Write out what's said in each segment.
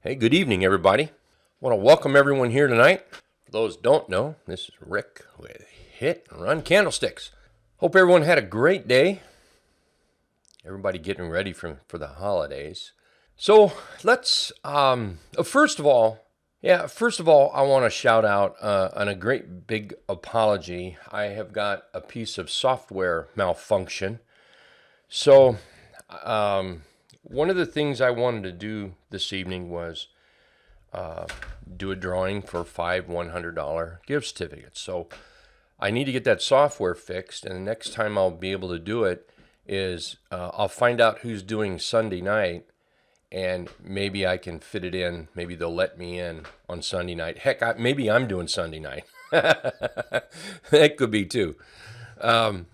Hey, good evening, everybody. I want to welcome everyone here tonight. For those who don't know, this is Rick with Hit and Run Candlesticks. Hope everyone had a great day. Everybody getting ready for the holidays. So let's, first of all, I want to shout out on a great big apology. I have got a piece of software malfunction. So, one of the things I wanted to do this evening was do a drawing for 5 $100 gift certificates. So I need to get that software fixed, and the next time I'll be able to do it is I'll find out who's doing Sunday night, and maybe I can fit it in. Maybe they'll let me in on Sunday night. Heck, maybe I'm doing Sunday night. That could be too. And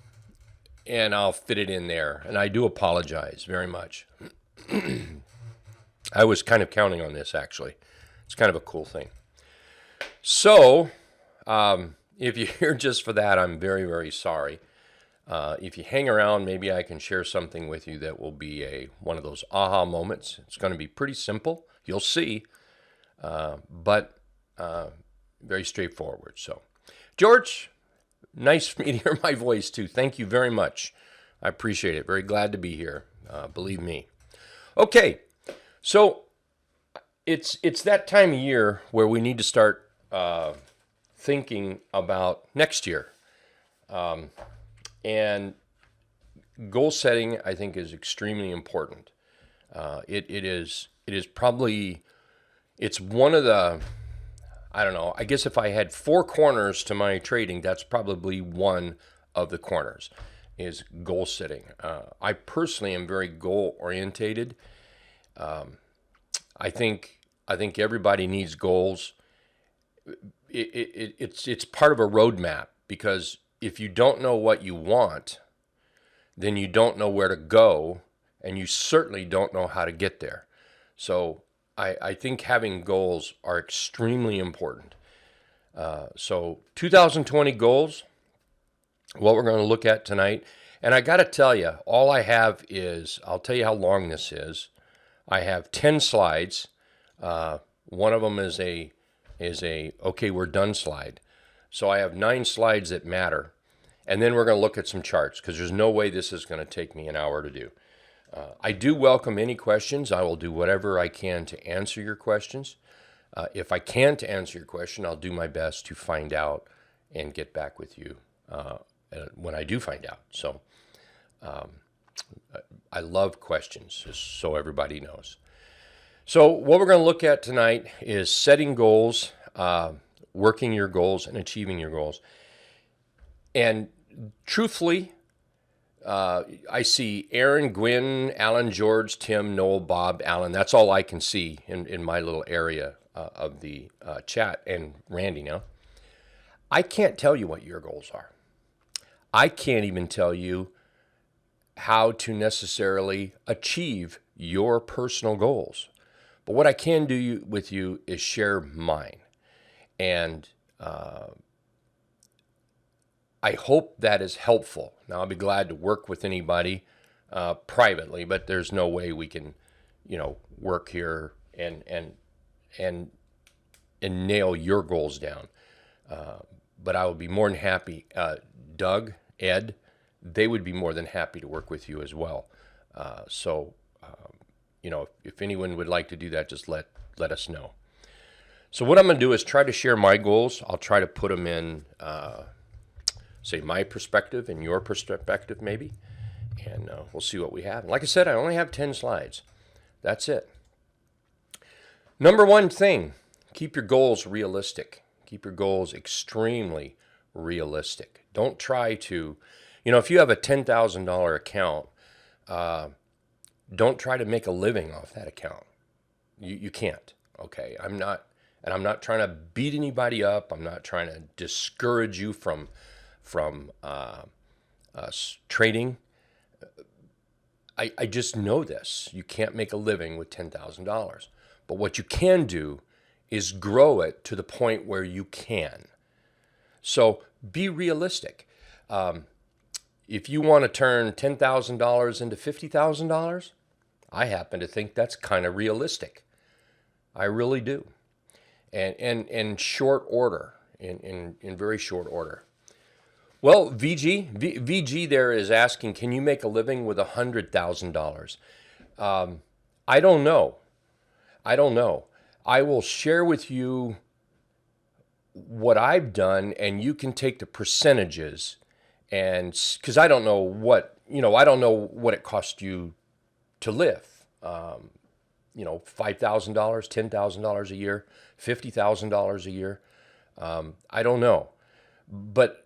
I'll fit it in there. And I do apologize very much. I was kind of counting on this, actually. It's kind of a cool thing. So, if you're here just for that, I'm very, very sorry. If you hang around, maybe I can share something with you that will be one of those aha moments. It's going to be pretty simple. You'll see, but very straightforward. So, George, nice for me to hear my voice, too. Thank you very much. I appreciate it. Very glad to be here. Believe me. Okay, so it's that time of year where we need to start thinking about next year. And goal setting, I think, is extremely important. It is probably, it's one of the, I don't know, I guess if I had 4 corners to my trading, that's probably one of the corners, is goal setting. I personally am very goal orientated. I think everybody needs goals. It's part of a roadmap, because if you don't know what you want, then you don't know where to go, and you certainly don't know how to get there. So I think having goals are extremely important. So 2020 goals, what we're going to look at tonight. And I got to tell you, all I have is, I'll tell you how long this is. I have 10 slides. One of them is a okay, we're done slide. So I have 9 slides that matter. And then we're going to look at some charts, because there's no way this is going to take me an hour to do. I do welcome any questions. I will do whatever I can to answer your questions. If I can't answer your question, I'll do my best to find out and get back with you when I do find out. So I love questions, just so everybody knows. So what we're going to look at tonight is setting goals, working your goals, and achieving your goals. And truthfully, I see Aaron, Gwynn, Alan, George, Tim, Noel, Bob, Alan. That's all I can see in my little area of the chat. And Randy now. I can't tell you what your goals are. I can't even tell you how to necessarily achieve your personal goals. But what I can do with you is share mine. And I hope that is helpful. Now, I'll be glad to work with anybody privately, but there's no way we can, work here and nail your goals down. But I would be more than happy. Doug, Ed, they would be more than happy to work with you as well. So, if anyone would like to do that, just let us know. So what I'm going to do is try to share my goals. I'll try to put them in, say, my perspective and your perspective maybe, and we'll see what we have. Like I said, I only have 10 slides. That's it. Number one thing, keep your goals realistic. Keep your goals extremely realistic. Don't try to, if you have a $10,000 account, don't try to make a living off that account. You can't, okay? I'm not trying to beat anybody up. I'm not trying to discourage you from trading. I just know this. You can't make a living with $10,000. But what you can do is grow it to the point where you can. So be realistic. If you want to turn $10,000 into $50,000, I happen to think that's kind of realistic. I really do. And in short order, in very short order. Well, VG there is asking, can you make a living with $100,000? I don't know. I don't know. I will share with you what I've done, and you can take the percentages, and because I don't know what, I don't know what it costs you to live. $5,000, $10,000 a year, $50,000 a year. I don't know, but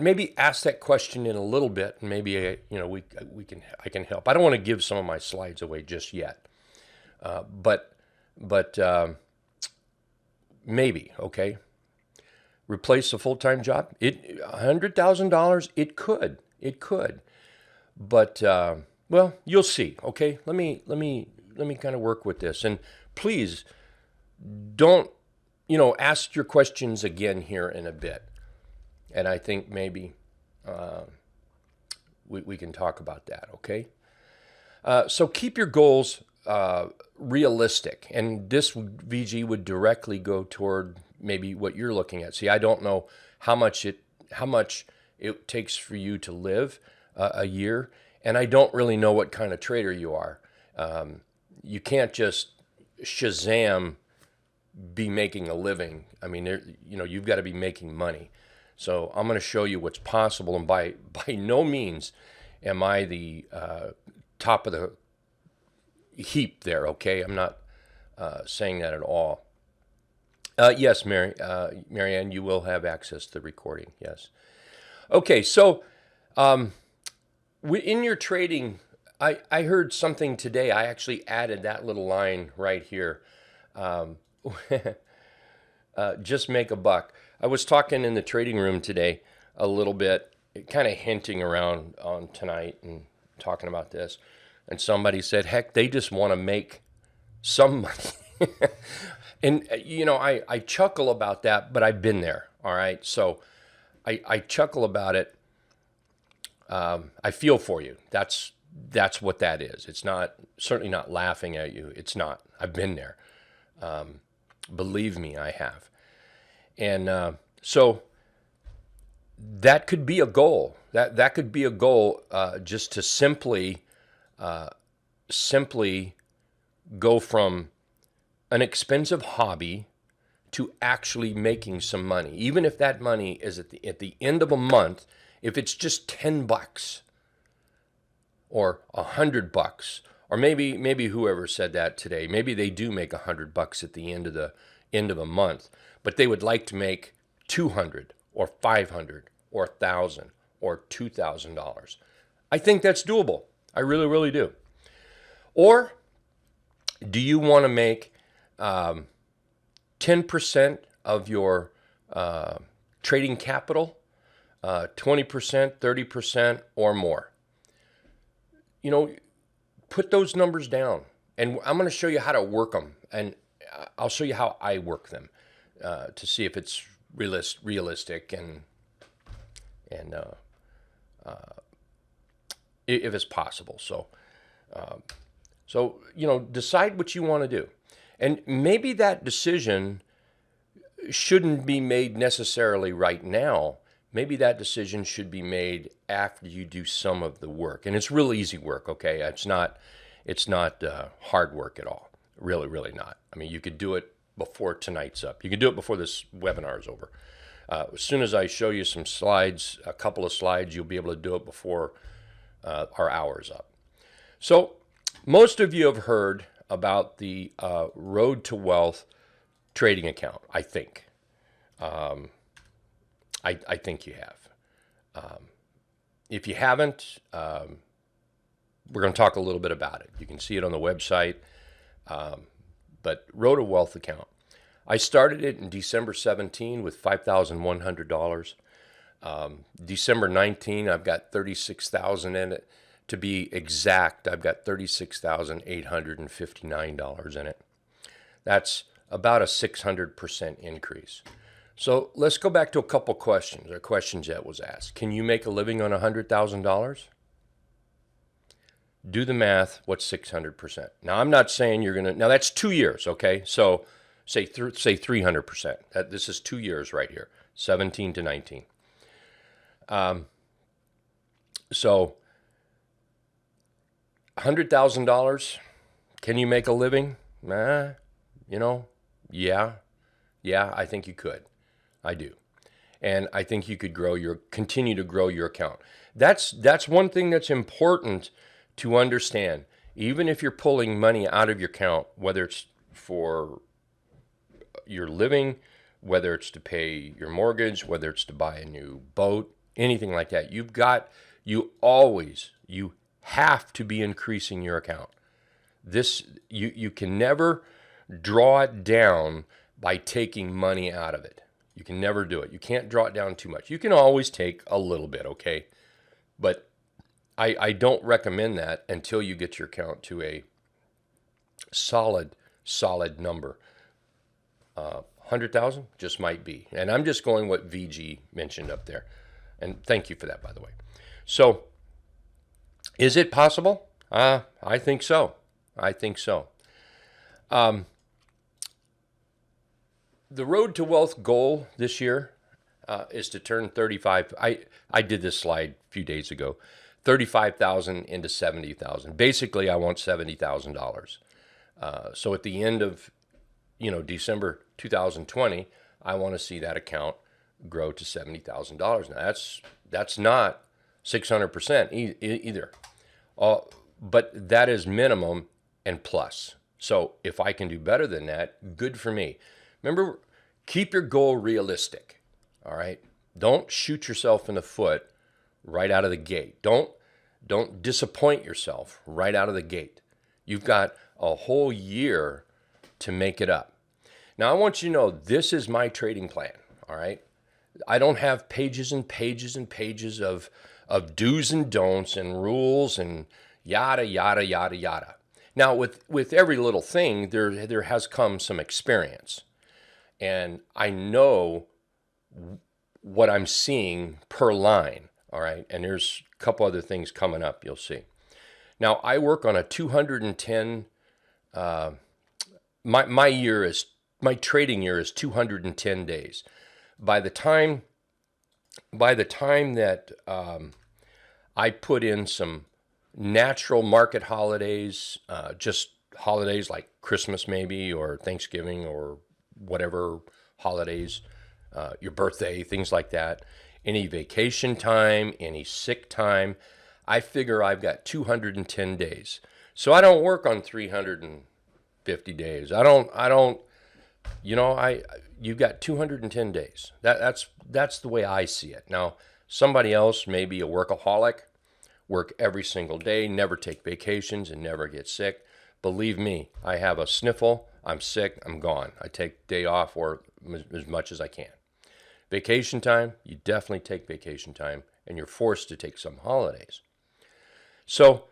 maybe ask that question in a little bit, and maybe I can help. I don't want to give some of my slides away just yet, but maybe. Okay, replace a full-time job. $100,000. It could, but well, you'll see. Okay, let me kind of work with this, and please don't ask your questions again here in a bit. And I think maybe we can talk about that, okay? So keep your goals realistic. And this VG would directly go toward maybe what you're looking at. See, I don't know how much it takes for you to live a year. And I don't really know what kind of trader you are. You can't just Shazam be making a living. I mean, you've got to be making money. So I'm going to show you what's possible, and by no means am I the top of the heap there, okay? I'm not saying that at all. Yes, Marianne, you will have access to the recording, yes. Okay, so in your trading, I heard something today. I actually added that little line right here. Just make a buck. I was talking in the trading room today a little bit, kind of hinting around on tonight and talking about this. And somebody said, heck, they just want to make some money. And, I chuckle about that, but I've been there. All right. So I chuckle about it. I feel for you. That's what that is. It's certainly not laughing at you. It's not. I've been there. Believe me, I have. And so that could be a goal. That could be a goal, just to simply go from an expensive hobby to actually making some money. Even if that money is at the end of a month, if it's just $10 or $100, or maybe whoever said that today, maybe they do make $100 at the end of a month. But they would like to make $200 or $500 or $1,000 or $2,000. I think that's doable. I really, really do. Or do you want to make 10% of your trading capital, 20%, 30%, or more? Put those numbers down. And I'm going to show you how to work them. And I'll show you how I work them. To see if it's realistic and if it's possible. So decide what you want to do, and maybe that decision shouldn't be made necessarily right now. Maybe that decision should be made after you do some of the work, and it's real easy work. Okay, it's not hard work at all. Really, really not. I mean, you could do it before tonight's up. You can do it before this webinar is over. As soon as I show you some slides, a couple of slides, you'll be able to do it before our hour's up. So most of you have heard about the Road to Wealth trading account, I think. I think you have. If you haven't, we're going to talk a little bit about it. You can see it on the website. But Road to Wealth account. I started it in December 17 with $5,100. December 19, I've got $36,000 in it. To be exact, I've got $36,859 in it. That's about a 600% increase. So let's go back to a couple questions, or questions that was asked. Can you make a living on $100,000? Do the math. What's 600%? Now, I'm not saying you're going to, now that's 2 years, okay? So say 300%. This is 2 years right here, 17 to 19. So $100,000, can you make a living? Yeah, I think you could. I do. And I think you could continue to grow your account. That's one thing that's important to understand. Even if you're pulling money out of your account, whether it's for your living, whether it's to pay your mortgage, whether it's to buy a new boat, anything like that, you have to be increasing your account. You can never draw it down by taking money out of it. You can never do it. You can't draw it down too much. You can always take a little bit, okay? But I don't recommend that until you get your account to a solid number. 100,000 just might be. And I'm just going what VG mentioned up there. And thank you for that, by the way. So, is it possible? I think so. The road to wealth goal this year is to turn 35. I did this slide a few days ago. 35,000 into 70,000. Basically, I want $70,000. So at the end of December 2020, I want to see that account grow to $70,000. Now that's not 600% either. But that is minimum and plus. So if I can do better than that, good for me. Remember, keep your goal realistic, all right? Don't shoot yourself in the foot right out of the gate. Don't disappoint yourself right out of the gate. You've got a whole year to make it up. Now, I want you to know this is my trading plan, all right? I don't have pages and pages and pages of do's and don'ts and rules and yada, yada, yada, yada. Now, with every little thing, there has come some experience. And I know what I'm seeing per line, all right? And there's a couple other things coming up, you'll see. Now, I work on a 210, my trading year is 210 days. By the time that I put in some natural market holidays, just holidays like Christmas maybe, or Thanksgiving, or whatever holidays, your birthday, things like that, any vacation time, any sick time, I figure I've got 210 days. So I don't work on 350 days. You've got 210 days. That's the way I see it. Now, somebody else may be a workaholic, work every single day, never take vacations, and never get sick. Believe me, I have a sniffle, I'm sick, I'm gone. I take day off or as much as I can. Vacation time, you definitely take vacation time, and you're forced to take some holidays. So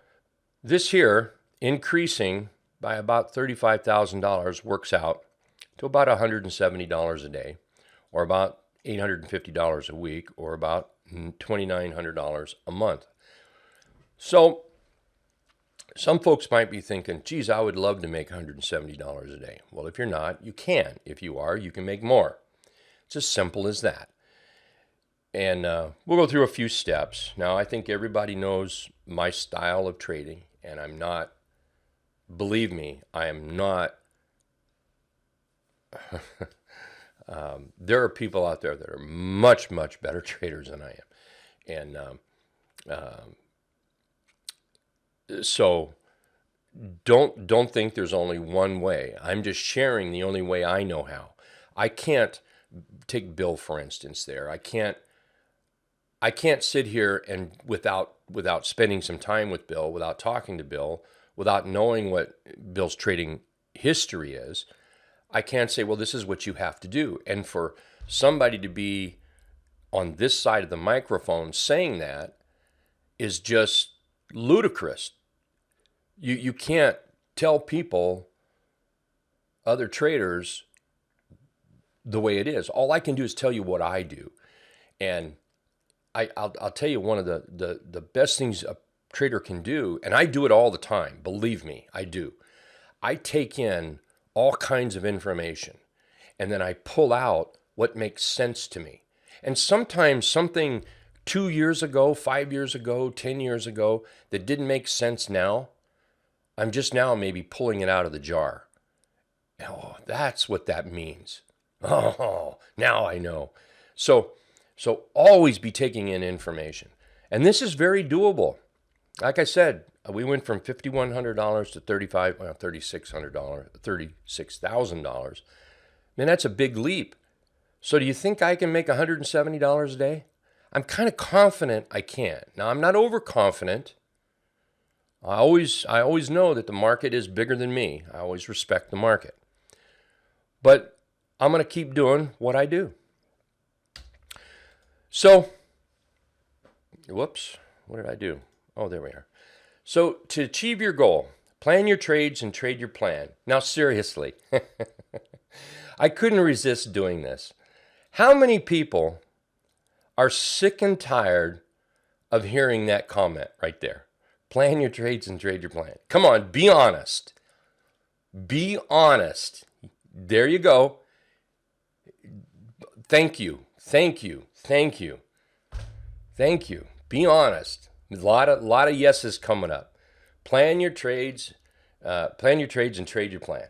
this here, increasing by about $35,000 works out to about $170 a day, or about $850 a week, or about $2,900 a month. So some folks might be thinking, geez, I would love to make $170 a day. Well, if you're not, you can. If you are, you can make more. It's as simple as that. And we'll go through a few steps. Now, I think everybody knows my style of trading, and I'm not, believe me, I am not, there are people out there that are much, much better traders than I am. And so don't think there's only one way. I'm just sharing the only way I know how. I can't take Bill, for instance, there. I can't sit here and without spending some time with Bill, without talking to Bill, without knowing what Bill's trading history is, I can't say, well, this is what you have to do. And for somebody to be on this side of the microphone saying that is just ludicrous. You can't tell people, other traders, the way it is. All I can do is tell you what I do. And I'll tell you, one of the best things trader can do, and I do it all the time, believe me, I do. I take in all kinds of information and then I pull out what makes sense to me. And sometimes something 2 years ago, 5 years ago, 10 years ago that didn't make sense now, I'm just now maybe pulling it out of the jar. Oh, that's what that means. Oh, now I know. So always be taking in information. And this is very doable. Like I said, we went from $5,100 to $36,000. Man, that's a big leap. So do you think I can make $170 a day? I'm kind of confident I can. Now, I'm not overconfident. I always know that the market is bigger than me. I always respect the market. But I'm going to keep doing what I do. So, whoops, what did I do? Oh, there we are. So to achieve your goal, plan your trades and trade your plan. Now, seriously, I couldn't resist doing this. How many people are sick and tired of hearing that comment right there? Plan your trades and trade your plan. Come on, be honest. Be honest. There you go. Thank you. Thank you. Thank you. Thank you. Be honest. A lot of yeses coming up. Plan your trades and trade your plan.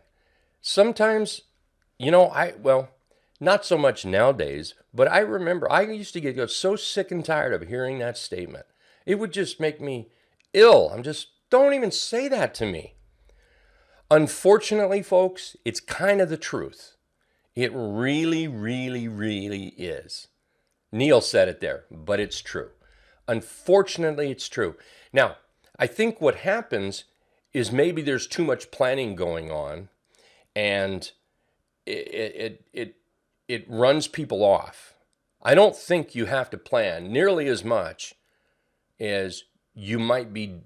Sometimes, not so much nowadays, but I remember I used to get so sick and tired of hearing that statement. It would just make me ill. Don't even say that to me. Unfortunately, folks, it's kind of the truth. It really, really, really is. Neil said it there, but it's true. Unfortunately, it's true. Now, I think what happens is maybe there's too much planning going on, and it runs people off. I don't think you have to plan nearly as much as you might be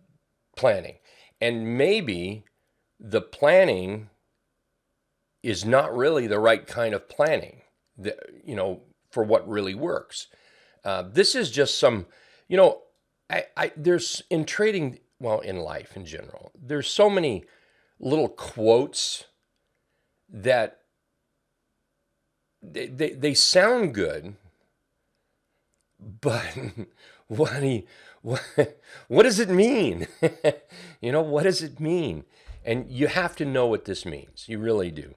planning. And maybe the planning is not really the right kind of planning, for what really works. This is just some, there's in trading, in life in general, there's so many little quotes that they sound good, but what does it mean? What does it mean? And you have to know what this means. You really do.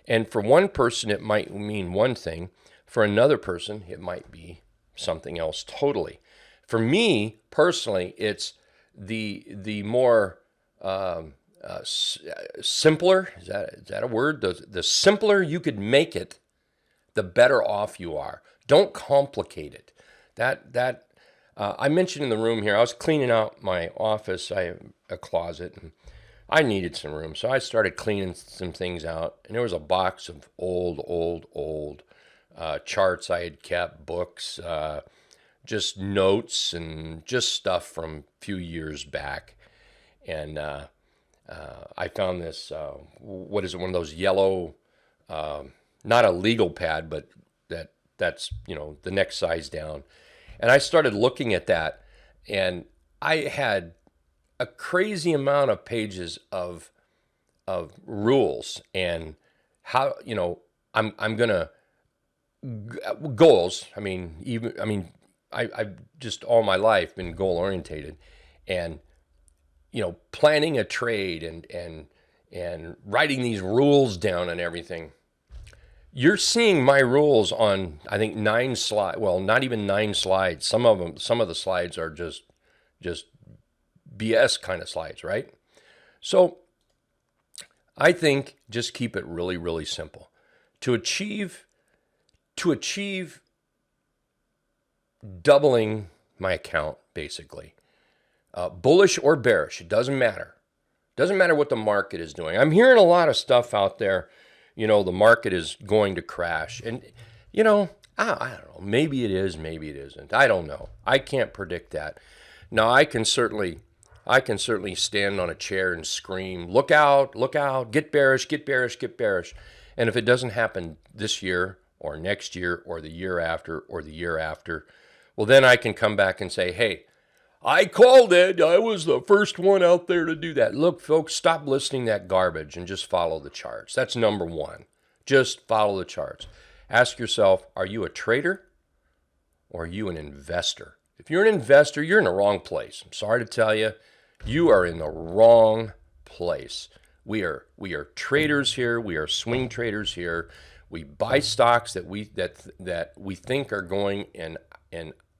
And for one person, it might mean one thing. For another person, it might be something else totally. For me, personally, it's the more simpler, is that a word? The simpler you could make it, the better off you are. Don't complicate it. I mentioned in the room here, I was cleaning out my office. I have a closet, and I needed some room. So I started cleaning some things out, and there was a box of old charts I had kept, books, just notes, and just stuff from a few years back. And I found this, one of those yellow, not a legal pad, but that's the next size down. And I started looking at that, and I had a crazy amount of pages of rules and how, I'm gonna goals. I've just all my life been goal orientated, and planning a trade and writing these rules down and everything. You're seeing my rules on, I think, 9 slides. Well, not even 9 slides. Some of the slides are just BS kind of slides, right? So I think just keep it really, really simple. To achieve doubling my account, basically, bullish or bearish, it doesn't matter. Doesn't matter what the market is doing. I'm hearing a lot of stuff out there. The market is going to crash. And, I don't know. Maybe it is, maybe it isn't. I don't know. I can't predict that. Now, I can certainly stand on a chair and scream, look out, get bearish, get bearish, get bearish. And if it doesn't happen this year or next year or the year after, well, then I can come back and say, hey, I called it. I was the first one out there to do that. Look, folks, stop listening to that garbage and just follow the charts. That's number one. Just follow the charts. Ask yourself, are you a trader or are you an investor? If you're an investor, you're in the wrong place. I'm sorry to tell you, you are in the wrong place. We are traders here. We are swing traders here. We buy stocks that we think are going in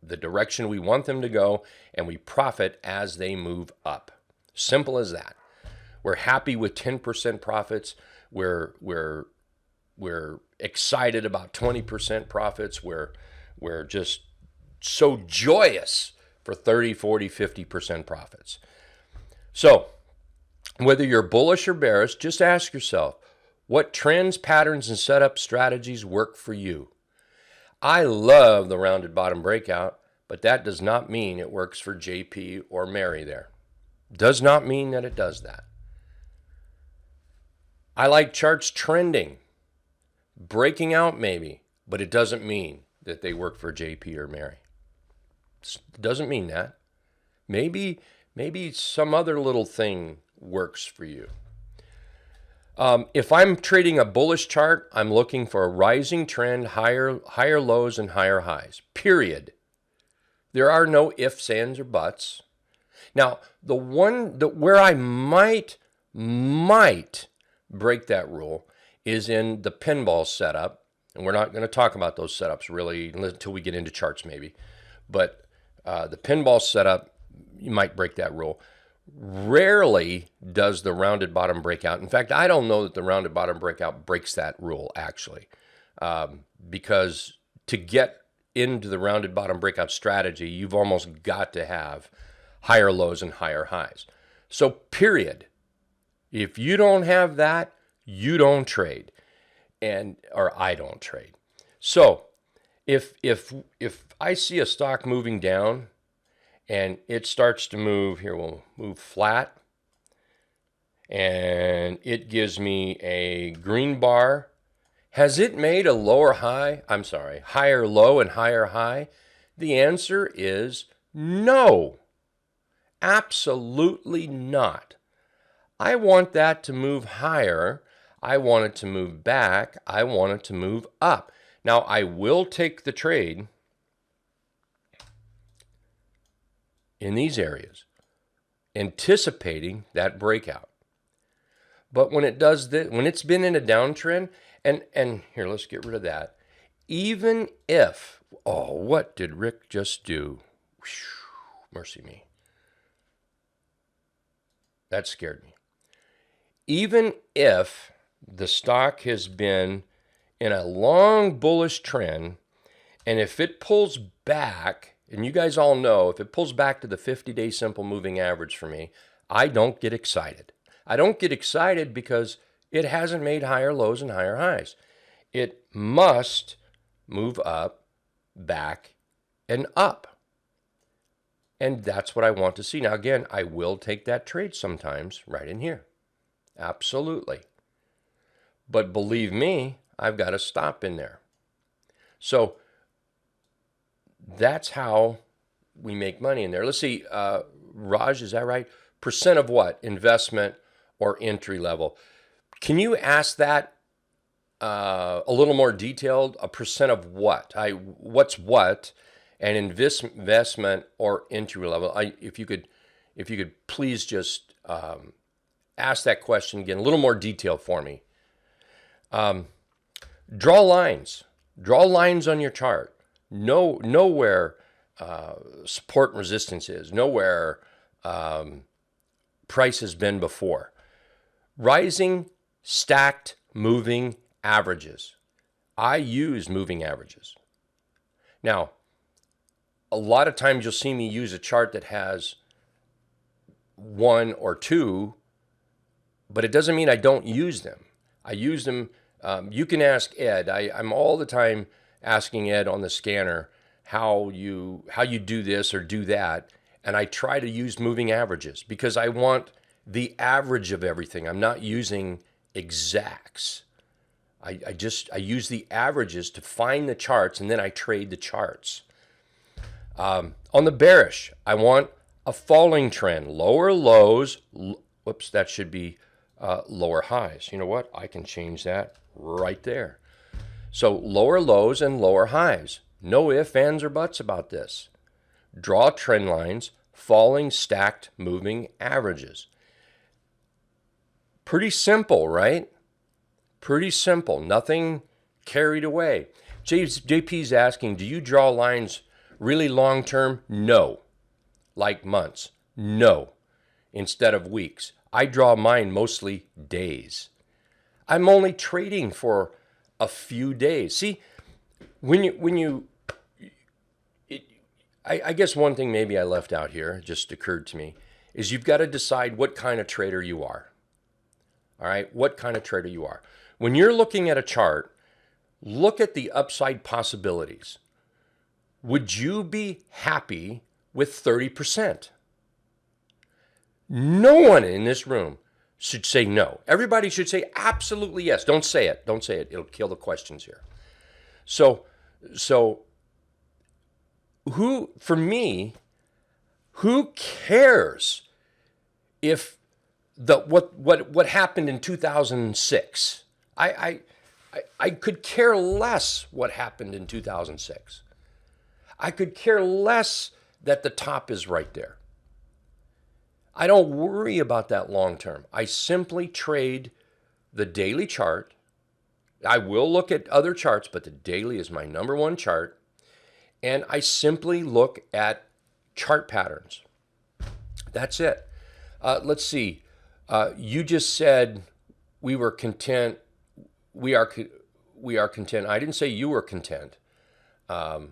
the direction we want them to go, and we profit as they move up. Simple as that. We're happy with 10% profits. We're excited about 20% profits. We're just so joyous for 30, 40, 50% profits. So whether you're bullish or bearish, just ask yourself, what trends, patterns, and setup strategies work for you? I love the rounded bottom breakout, but that does not mean it works for JP or Mary there. Does not mean that it does that. I like charts trending, breaking out maybe, but it doesn't mean that they work for JP or Mary. It doesn't mean that. Maybe some other little thing works for you. If I'm trading a bullish chart, I'm looking for a rising trend, higher lows and higher highs, period. There are no ifs, ands, or buts. Now, where I might break that rule is in the pinball setup, and we're not going to talk about those setups really until we get into charts maybe, but the pinball setup, you might break that rule. Rarely does the rounded bottom breakout. In fact, I don't know that the rounded bottom breakout breaks that rule actually, because to get into the rounded bottom breakout strategy, you've almost got to have higher lows and higher highs. So period. If you don't have that, you don't trade, or I don't trade. So if I see a stock moving down, and it starts to move, here we'll move flat, and it gives me a green bar. Has it made a higher low and higher high? The answer is no. Absolutely not. I want that to move higher. I want it to move back. I want it to move up. Now, I will take the trade in these areas, anticipating that breakout. But when it does this, when it's been in a downtrend, and here, let's get rid of that. Even if, what did Rick just do? Whew, mercy me. That scared me. Even if the stock has been in a long bullish trend, and if it pulls back, and you guys all know, if it pulls back to the 50-day simple moving average for me, I don't get excited. I don't get excited because it hasn't made higher lows and higher highs. It must move up, back, and up. And that's what I want to see. Now, again, I will take that trade sometimes right in here. Absolutely. But believe me, I've got to stop in there. So that's how we make money in there. Let's see, Raj, is that right? Percent of what? Investment or entry level? Can you ask that a little more detailed? A percent of what? What's what? And investment or entry level? If you could please just ask that question again, a little more detail for me. Draw lines. Draw lines on your chart. Know where support and resistance is. Know where price has been before. Rising, stacked, moving averages. I use moving averages. Now, a lot of times you'll see me use a chart that has one or two, but it doesn't mean I don't use them. I use them. You can ask Ed. I'm all the time asking Ed on the scanner how you do this or do that, and I try to use moving averages because I want the average of everything. I'm not using exacts. I use the averages to find the charts, and then I trade the charts. On the bearish, I want a falling trend, lower lows. Whoops, that should be lower highs. You know what? I can change that right there. So lower lows and lower highs. No ifs, ands, or buts about this. Draw trend lines, falling stacked moving averages. Pretty simple, right? Pretty simple. Nothing carried away. JP's asking, do you draw lines really long term? No. Like months? No. Instead of weeks. I draw mine mostly days. I'm only trading for a few days. See, I guess one thing maybe I left out here, just occurred to me, is you've got to decide what kind of trader you are. All right, what kind of trader you are. When you're looking at a chart, look at the upside possibilities. Would you be happy with 30%? No one in this room should say no. Everybody should say absolutely yes. Don't say it. Don't say it. It'll kill the questions here. So for me, who cares if what happened in 2006? I could care less what happened in 2006. I could care less that the top is right there. I don't worry about that long term. I simply trade the daily chart. I will look at other charts, but the daily is my number one chart. And I simply look at chart patterns. That's it. Let's see. You just said we were content. We are content. I didn't say you were content. I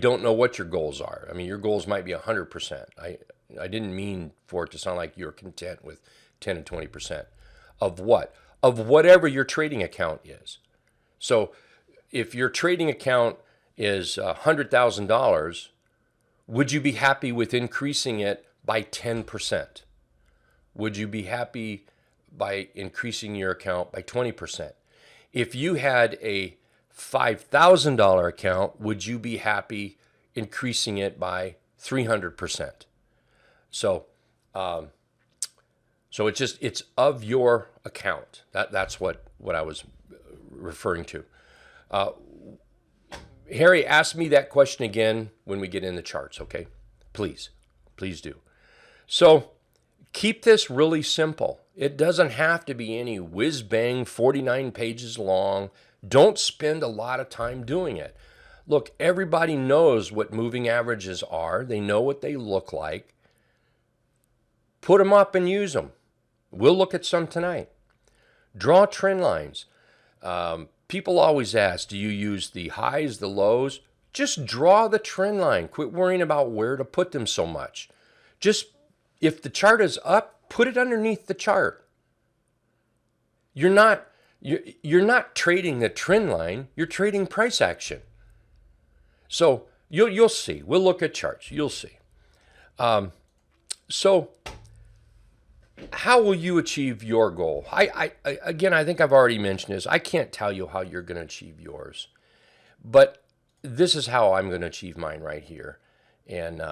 don't know what your goals are. I mean, your goals might be 100%. I didn't mean for it to sound like you're content with 10 and 20%. Of what? Of whatever your trading account is. So if your trading account is $100,000, would you be happy with increasing it by 10%? Would you be happy by increasing your account by 20%? If you had a $5,000 account, would you be happy increasing it by 300%? So it's of your account. That's what I was referring to. Harry, ask me that question again when we get in the charts, okay? Please do. So keep this really simple. It doesn't have to be any whiz-bang 49 pages long. Don't spend a lot of time doing it. Look, everybody knows what moving averages are. They know what they look like. Put them up and use them. We'll look at some tonight. Draw trend lines. People always ask, do you use the highs, the lows? Just draw the trend line. Quit worrying about where to put them so much. Just, if the chart is up, put it underneath the chart. You're not trading the trend line. You're trading price action. So you'll see. We'll look at charts. You'll see. So how will you achieve your goal? Again, I think I've already mentioned this. I can't tell you how you're going to achieve yours, but this is how I'm going to achieve mine right here. And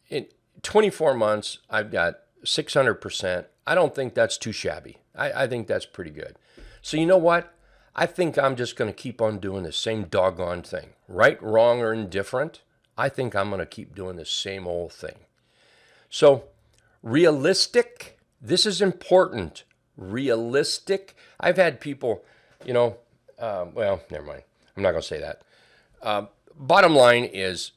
in 24 months, I've got 600%. I don't think that's too shabby. I think that's pretty good. So you know what? I think I'm just going to keep on doing the same doggone thing. Right, wrong, or indifferent, I think I'm going to keep doing the same old thing. So realistic, this is important. Realistic. I've had people, well, never mind. I'm not going to say that. Bottom line is,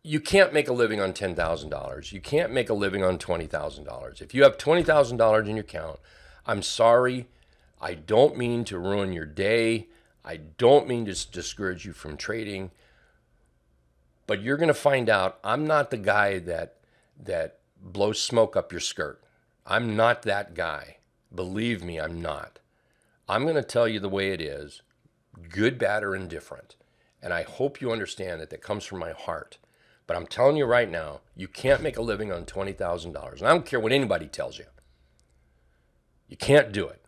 you can't make a living on $10,000. You can't make a living on $20,000. If you have $20,000 in your account, I'm sorry. I don't mean to ruin your day. I don't mean to discourage you from trading. But you're going to find out I'm not the guy that blows smoke up your skirt. I'm not that guy. Believe me, I'm not. I'm going to tell you the way it is, good, bad, or indifferent. And I hope you understand that comes from my heart. But I'm telling you right now, you can't make a living on $20,000. And I don't care what anybody tells you. You can't do it.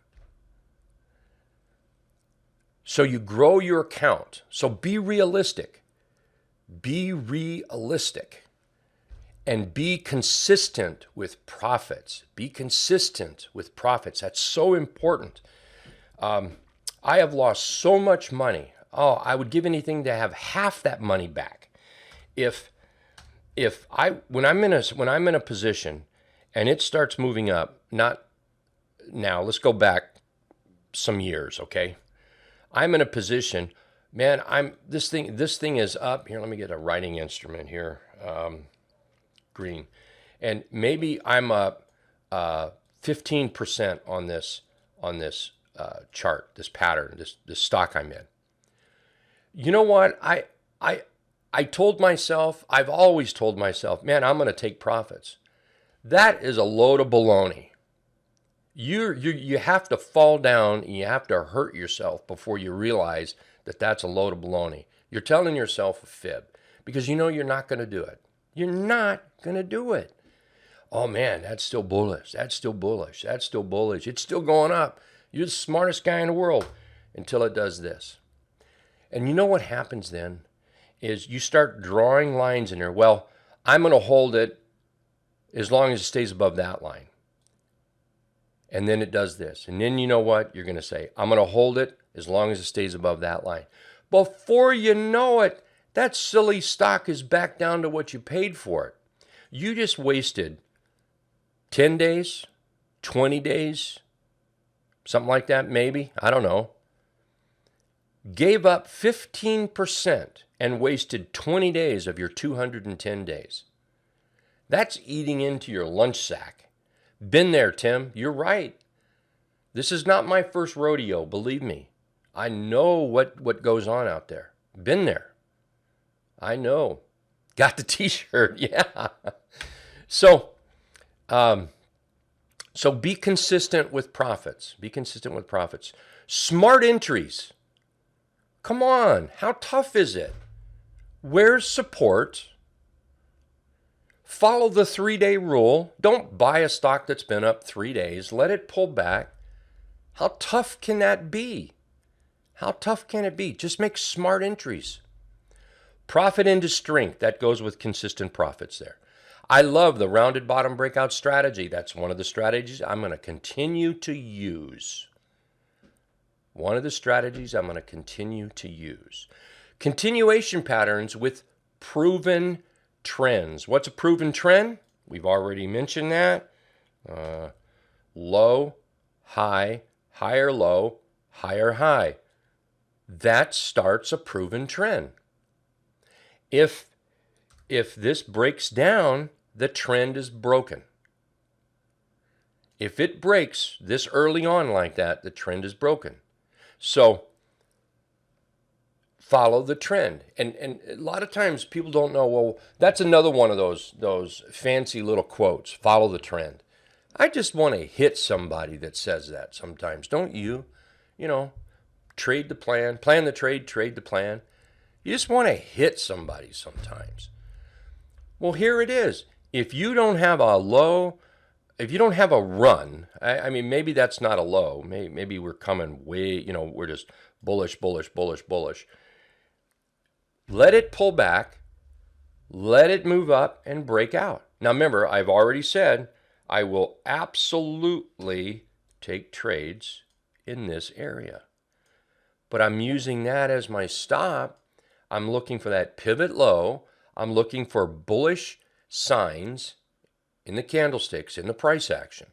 So you grow your account. So be realistic. be realistic and be consistent with profits. Be consistent with profits. That's so important. I have lost so much money. Oh, I would give anything to have half that money back. If when I'm in a position and it starts moving up, not now, let's go back some years, okay? I'm in a position, man, this thing is up. Here, let me get a writing instrument here. Green. And maybe I'm up 15% on this chart, this pattern, this stock I'm in. You know what? I told myself, I've always told myself, man, I'm going to take profits. That is a load of baloney. You have to fall down and you have to hurt yourself before you realize that that's a load of baloney. You're telling yourself a fib because you know you're not going to do it. You're not going to do it. Oh man, that's still bullish. That's still bullish. That's still bullish. It's still going up. You're the smartest guy in the world until it does this. And you know what happens then is you start drawing lines in there. Well, I'm going to hold it as long as it stays above that line. And then it does this. And then you know what? You're going to say, I'm going to hold it as long as it stays above that line. Before you know it, that silly stock is back down to what you paid for it. You just wasted 10 days, 20 days, something like that maybe. I don't know. Gave up 15% and wasted 20 days of your 210 days. That's eating into your lunch sack. Been there, Tim. You're right. This is not my first rodeo, believe me. I know what goes on out there. Been there. I know. Got the t-shirt, yeah. So be consistent with profits. Be consistent with profits. Smart entries. Come on, how tough is it? Where's support? Follow the 3-day rule. Don't buy a stock that's been up 3 days. Let it pull back. How tough can that be? How tough can it be? Just make smart entries. Profit into strength. That goes with consistent profits there. I love the rounded bottom breakout strategy. That's one of the strategies I'm going to continue to use. One of the strategies I'm going to continue to use. Continuation patterns with proven trends. What's a proven trend? We've already mentioned that. Low, high, higher low, higher high. That starts a proven trend. If this breaks down, the trend is broken. If it breaks this early on like that, the trend is broken. So follow the trend. And a lot of times people don't know, well, that's another one of those fancy little quotes, follow the trend. I just want to hit somebody that says that sometimes, don't you? You know, trade the plan the trade, trade the plan. You just want to hit somebody sometimes. Well, here it is. If you don't have a low, if you don't have a run, I mean, maybe that's not a low. Maybe we're coming way, we're just bullish, bullish, bullish, bullish. Let it pull back. Let it move up and break out. Now, remember, I've already said I will absolutely take trades in this area. But I'm using that as my stop. I'm looking for that pivot low. I'm looking for bullish signs in the candlesticks, in the price action.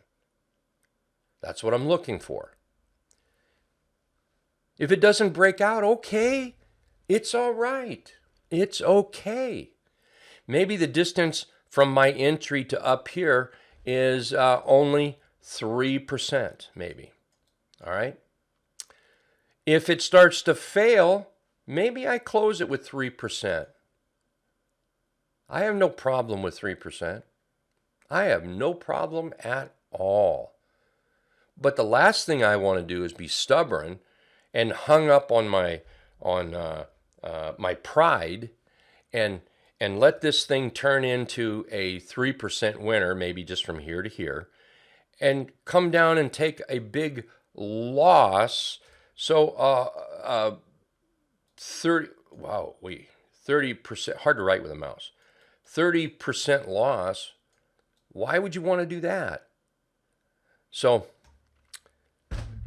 That's what I'm looking for. If it doesn't break out, okay. It's all right. It's okay. Maybe the distance from my entry to up here is only 3%, maybe. All right? If it starts to fail, maybe I close it with 3%. I have no problem with 3%. I have no problem at all. But the last thing I want to do is be stubborn and hung up on my pride and let this thing turn into a 3% winner, maybe just from here to here, and come down and take a big loss. So 30 30%, hard to write with a mouse, 30% loss, why would you want to do that? So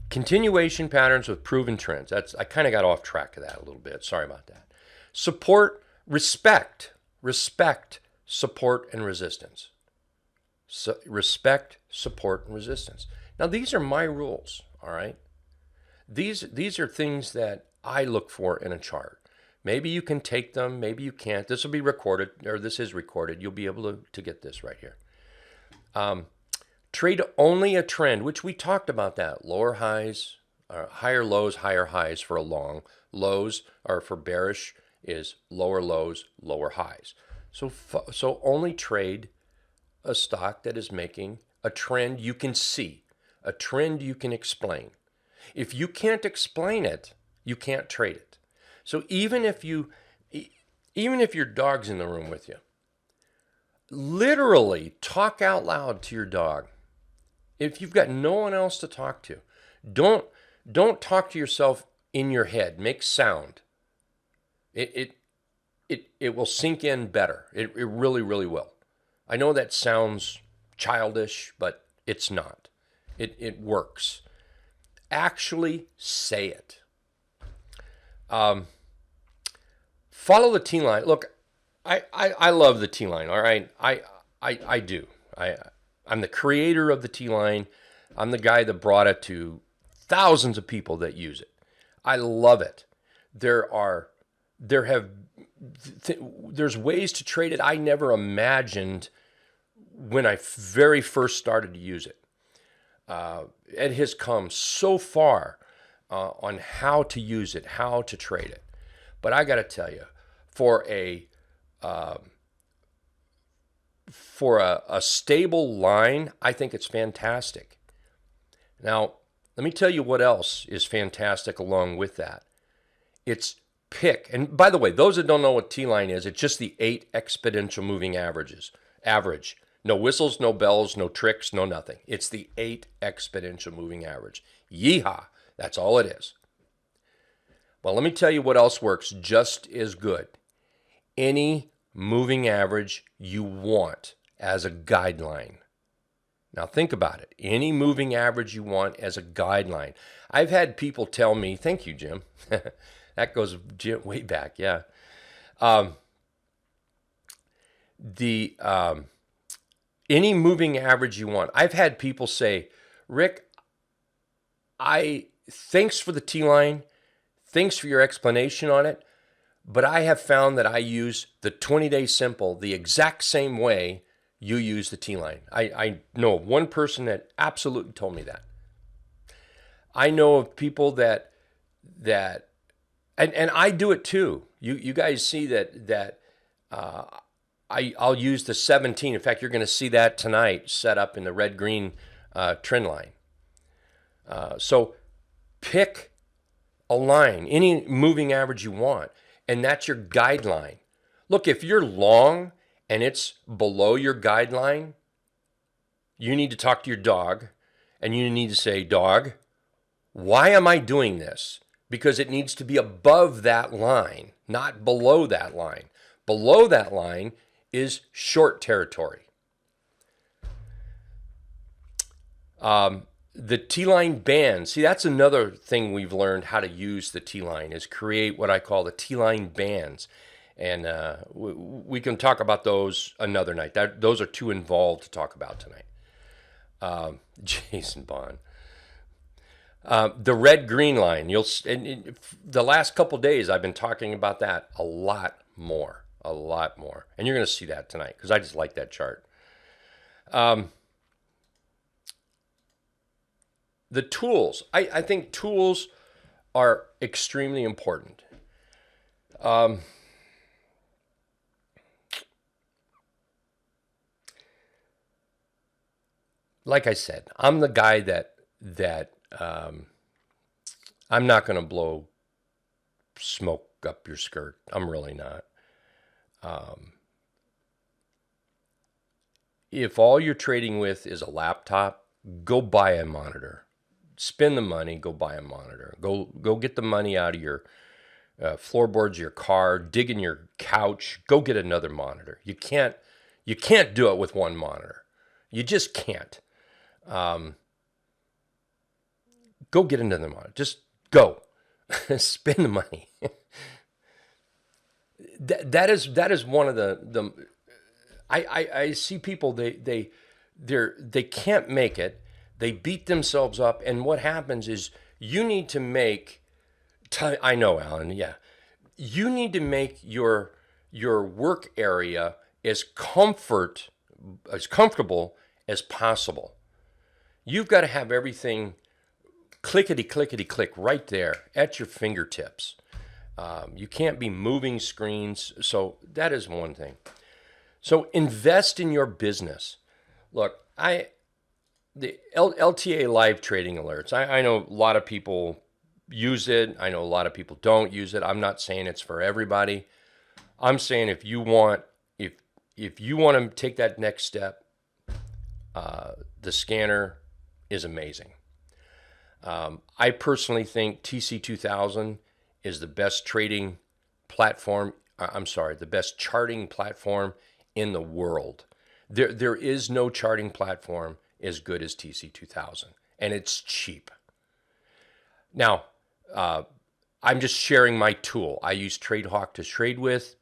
continuation patterns with proven trends. I kind of got off track of that a little bit. Sorry about that. Support, respect, support, and resistance. So respect, support, and resistance. Now, these are my rules, all right? These are things that I look for in a chart. Maybe you can take them, maybe you can't. This will be recorded, or this is recorded. You'll be able to get this right here. Trade only a trend, which we talked about that. Lower highs, higher lows, higher highs for a long. Lows are for bearish is lower lows, lower highs. So only trade a stock that is making a trend you can see, a trend you can explain. If you can't explain it, you can't trade it. So even if your dog's in the room with you, literally talk out loud to your dog. If you've got no one else to talk to, don't talk to yourself in your head. Make sound. It will sink in better. It really, really will. I know that sounds childish, but it's not. It works. Actually say it. Follow the T line. Look, I love the T line. All right, I do. I'm the creator of the T line. I'm the guy that brought it to thousands of people that use it. I love it. There's ways to trade it I never imagined when I very first started to use it. It has come so far on how to use it, how to trade it. But I got to tell you, for a stable line, I think it's fantastic. Now, let me tell you what else is fantastic along with that. It's pick. And by the way, those that don't know what T-line is, it's just the 8 exponential moving averages. Average. No whistles, no bells, no tricks, no nothing. It's the 8 exponential moving average. Yeehaw. That's all it is. Well, let me tell you what else works just as good. Any moving average you want as a guideline. Now think about it. Any moving average you want as a guideline. I've had people tell me, thank you, Jim. That goes way back, yeah. Any moving average you want. I've had people say, Rick, thanks for the T-line. Thanks for your explanation on it. But I have found that I use the 20-day simple the exact same way you use the T-line. I know of one person that absolutely told me that. I know of people that and I do it too. You guys see that I'll use the 17. In fact, you're going to see that tonight set up in the red-green trend line. So pick a line, any moving average you want, and that's your guideline. Look, if you're long and it's below your guideline, you need to talk to your dog and you need to say, dog, why am I doing this? Because it needs to be above that line, not below that line. Below that line is short territory. The T-line band, see, that's another thing we've learned how to use the T-line is create what I call the T-line bands. And we can talk about those another night. Those are too involved to talk about tonight. Jason Bond. The red-green line, the last couple days I've been talking about that a lot more. And you're going to see that tonight because I just like that chart. The tools. I think tools are extremely important. Like I said, I'm the guy that I'm not going to blow smoke up your skirt. I'm really not. If all you're trading with is a laptop, go buy a monitor. Spend the money, go buy a monitor. Go get the money out of your floorboards of your car, dig in your couch, go get another monitor. You can't do it with one monitor. You just can't. Go get another monitor. Just go. Spend the money. that is one of the I see people they can't make it. They beat themselves up, and what happens is you need to make. I know, Alan. Yeah, you need to make your work area as comfortable as possible. You've got to have everything clickety click right there at your fingertips. You can't be moving screens. So that is one thing. So invest in your business. Look, the LTA live trading alerts. I know a lot of people use it. I know a lot of people don't use it. I'm not saying it's for everybody. I'm saying if you want to take that next step, the scanner is amazing. I personally think TC2000 is the best trading platform. The best charting platform in the world. There is no charting platform as good as TC2000, and it's cheap. Now, I'm just sharing my tool. I use TradeHawk to trade with.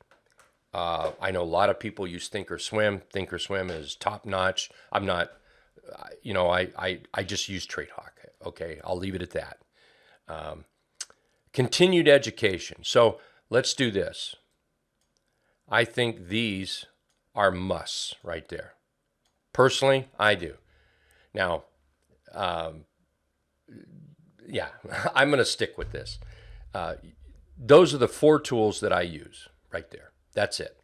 I know a lot of people use Thinkorswim. Thinkorswim is top notch. I'm not, I just use TradeHawk. Okay, I'll leave it at that. Continued education. So let's do this. I think these are musts right there. Personally, I do. Now, yeah, I'm going to stick with this. Those are the 4 tools that I use right there. That's it.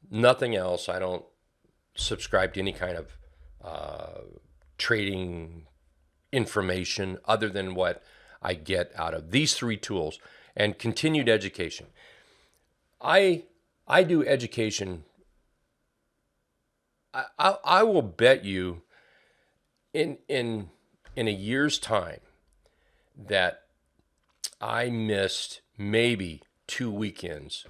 Nothing else. I don't subscribe to any kind of trading information other than what I get out of these 3 tools and continued education. I do education. I will bet you in a year's time that I missed maybe 2 weekends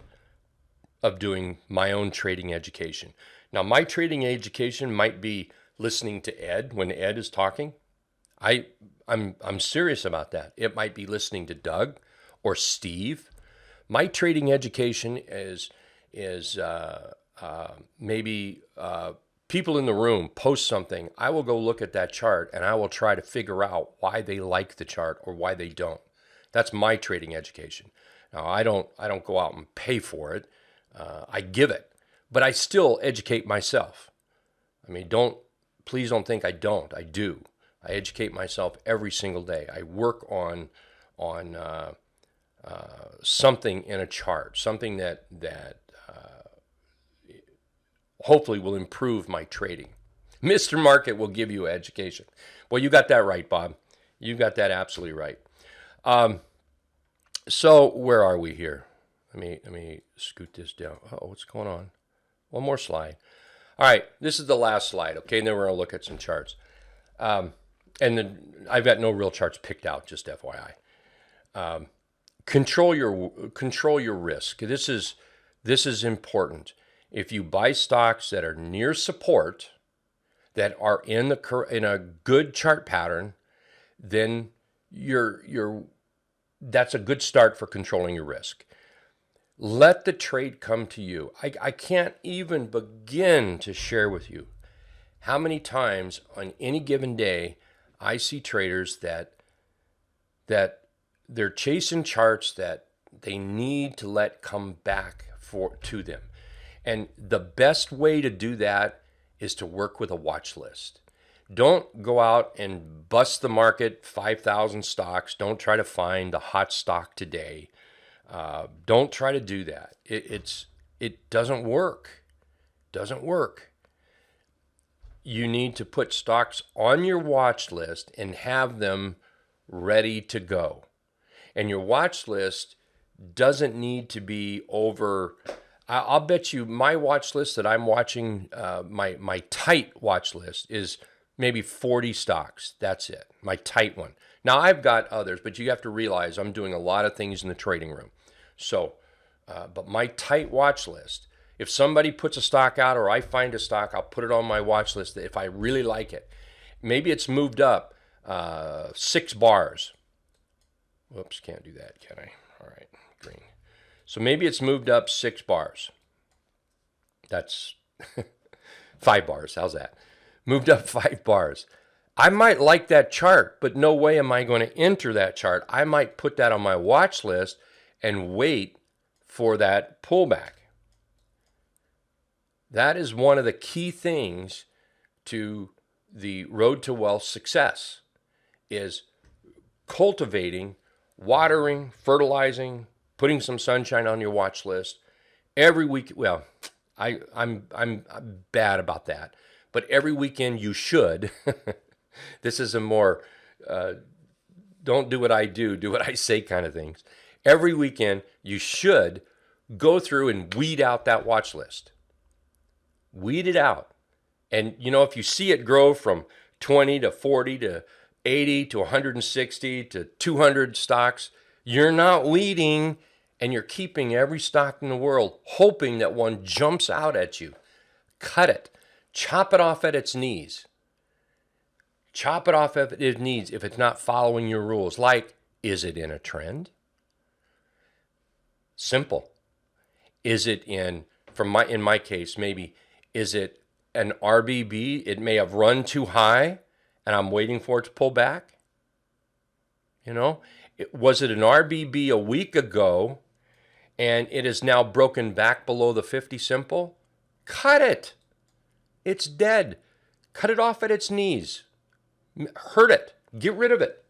of doing my own trading education. Now, my trading education might be listening to Ed when Ed is talking. I'm serious about that. It might be listening to Doug or Steve. My trading education is maybe people in the room post something. I will go look at that chart and I will try to figure out why they like the chart or why they don't. That's my trading education. Now, I don't go out and pay for it. I give it, but I still educate myself. I mean, please don't think I don't. I do. I educate myself every single day. I work on something in a chart, something that hopefully will improve my trading. Mr. Market will give you education. Well, you got that right, Bob. You got that absolutely right. So where are we here? Let me scoot this down. Oh, what's going on? One more slide. All right, this is the last slide. Okay, and then we're gonna look at some charts. And then I've got no real charts picked out, just FYI. Control your risk. This is important. If you buy stocks that are near support, that are in a good chart pattern, then that's a good start for controlling your risk. Let the trade come to you. I can't even begin to share with you how many times on any given day I see traders that they're chasing charts that they need to let come back to them. And the best way to do that is to work with a watch list. Don't go out and bust the market, 5,000 stocks. Don't try to find the hot stock today. Don't try to do that. It doesn't work. Doesn't work. You need to put stocks on your watch list and have them ready to go. And your watch list doesn't need to be over. I'll bet you my watch list that I'm watching, my tight watch list is maybe 40 stocks. That's it, my tight one. Now, I've got others, but you have to realize I'm doing a lot of things in the trading room. So, but my tight watch list, if somebody puts a stock out or I find a stock, I'll put it on my watch list if I really like it. Maybe it's moved up 6 bars. Whoops, can't do that, can I? All right, green. So maybe it's moved up 6 bars. That's 5 bars. How's that? Moved up 5 bars. I might like that chart, but no way am I going to enter that chart. I might put that on my watch list and wait for that pullback. That is one of the key things to the road to wealth success, is cultivating, watering, fertilizing, putting some sunshine on your watch list every week. Well, I'm bad about that, but every weekend you should. This is a more don't do what I do what I say kind of things. Every weekend you should go through and weed out that watch list. Weed it out. And, you know, if you see it grow from 20 to 40 to 80 to 160 to 200 stocks, you're not weeding, and you're keeping every stock in the world, hoping that one jumps out at you. Cut it. Chop it off at its knees. Chop it off at its knees if it's not following your rules. Like, is it in a trend? Simple. Is it in my case, maybe, is it an RBB? It may have run too high and I'm waiting for it to pull back. You know, was it an RBB a week ago and it is now broken back below the 50 simple? Cut it. It's dead. Cut it off at its knees. Hurt it. Get rid of it.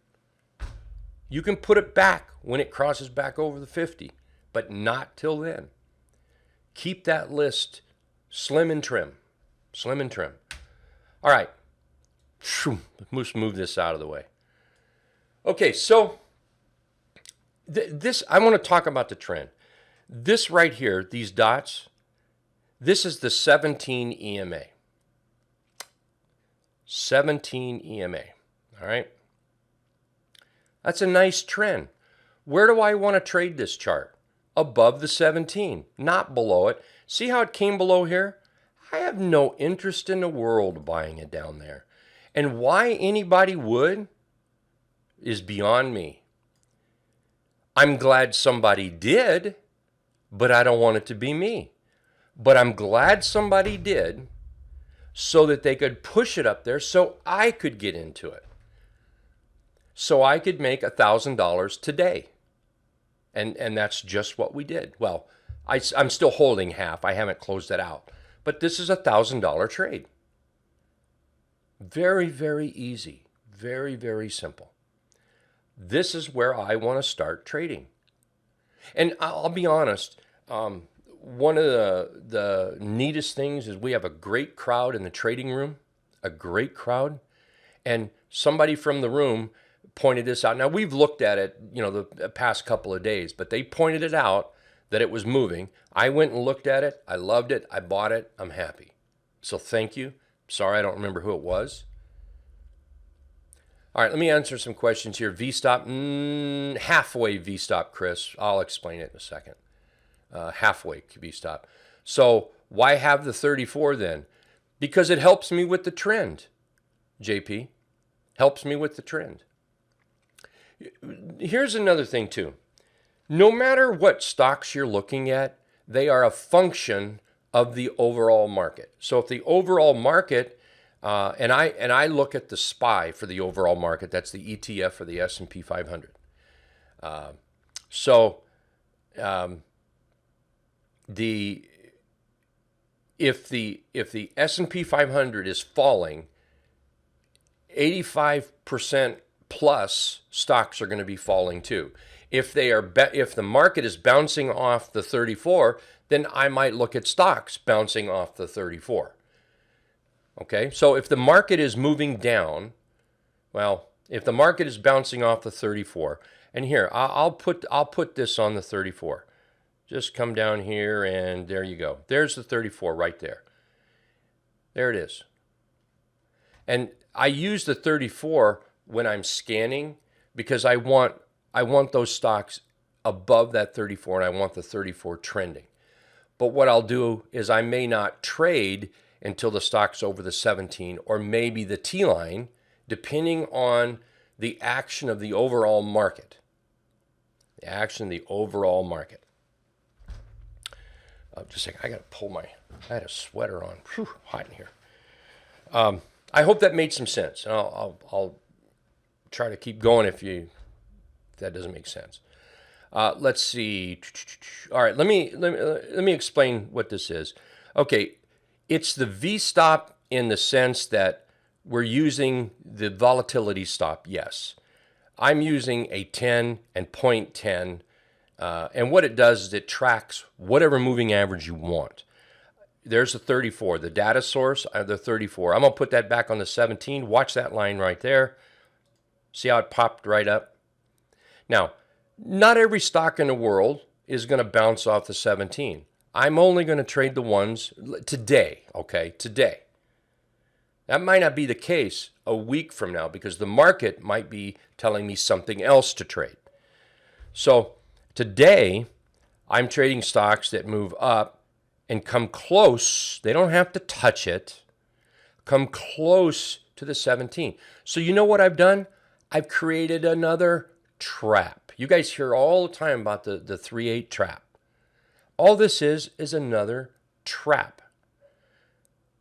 You can put it back when it crosses back over the 50, but not till then. Keep that list slim and trim. Slim and trim. All right. Let's move this out of the way. Okay, so this, I want to talk about the trend. This right here, these dots, this is the 17 EMA. 17 EMA. All right. That's a nice trend. Where do I want to trade this chart? Above the 17, not below it. See how it came below here? I have no interest in the world buying it down there. And why anybody would is beyond me. I'm glad somebody did, but I don't want it to be me. But I'm glad somebody did so that they could push it up there so I could get into it. So I could make $1,000 today. And that's just what we did. Well, I'm still holding half. I haven't closed it out. But this is a $1,000 trade. Very, very easy. Very, very simple. This is where I want to start trading. And I'll be honest, one of the neatest things is we have a great crowd in the trading room, a great crowd. And somebody from the room pointed this out. Now, we've looked at it, you know, the past couple of days, but they pointed it out that it was moving. I went and looked at it. I loved it. I bought it. I'm happy. So thank you. Sorry, I don't remember who it was. All right, let me answer some questions here. V-stop, halfway V-stop, Chris. I'll explain it in a second. Halfway V-stop. So why have the 34 then? Because it helps me with the trend, JP. Helps me with the trend. Here's another thing too. No matter what stocks you're looking at, they are a function of the overall market. So if the overall market, and I look at the SPY for the overall market, that's the ETF for the S&P 500. If the S&P 500 is falling, 85% plus stocks are going to be falling too. If the market is bouncing off the 34, then I might look at stocks bouncing off the 34. Okay, so if the market is moving down, well, if the market is bouncing off the 34, and here I'll put this on the 34. Just come down here and there you go. There's the 34 right there. There it is. And I use the 34 when I'm scanning because I want those stocks above that 34, and I want the 34 trending. But what I'll do is I may not trade until the stock's over the 17 or maybe the T line, depending on the action of the overall market. The action of the overall market. Just a second, I got to pull I had a sweater on. Whew, hot in here. I hope that made some sense. And I'll try to keep going if that doesn't make sense. Let's see. All right, let me explain what this is. Okay, it's the V stop in the sense that we're using the volatility stop. Yes, I'm using a 10 and 0.10, and what it does is it tracks whatever moving average you want. There's the 34, the data source, the 34. I'm going to put that back on the 17. Watch that line right there. See how it popped right up? Now, not every stock in the world is going to bounce off the 17. I'm only going to trade the ones today, okay, today. That might not be the case a week from now because the market might be telling me something else to trade. So today, I'm trading stocks that move up and come close. They don't have to touch it. Come close to the 17. So you know what I've done? I've created another trap. You guys hear all the time about the 3-8 trap. All this is another trap.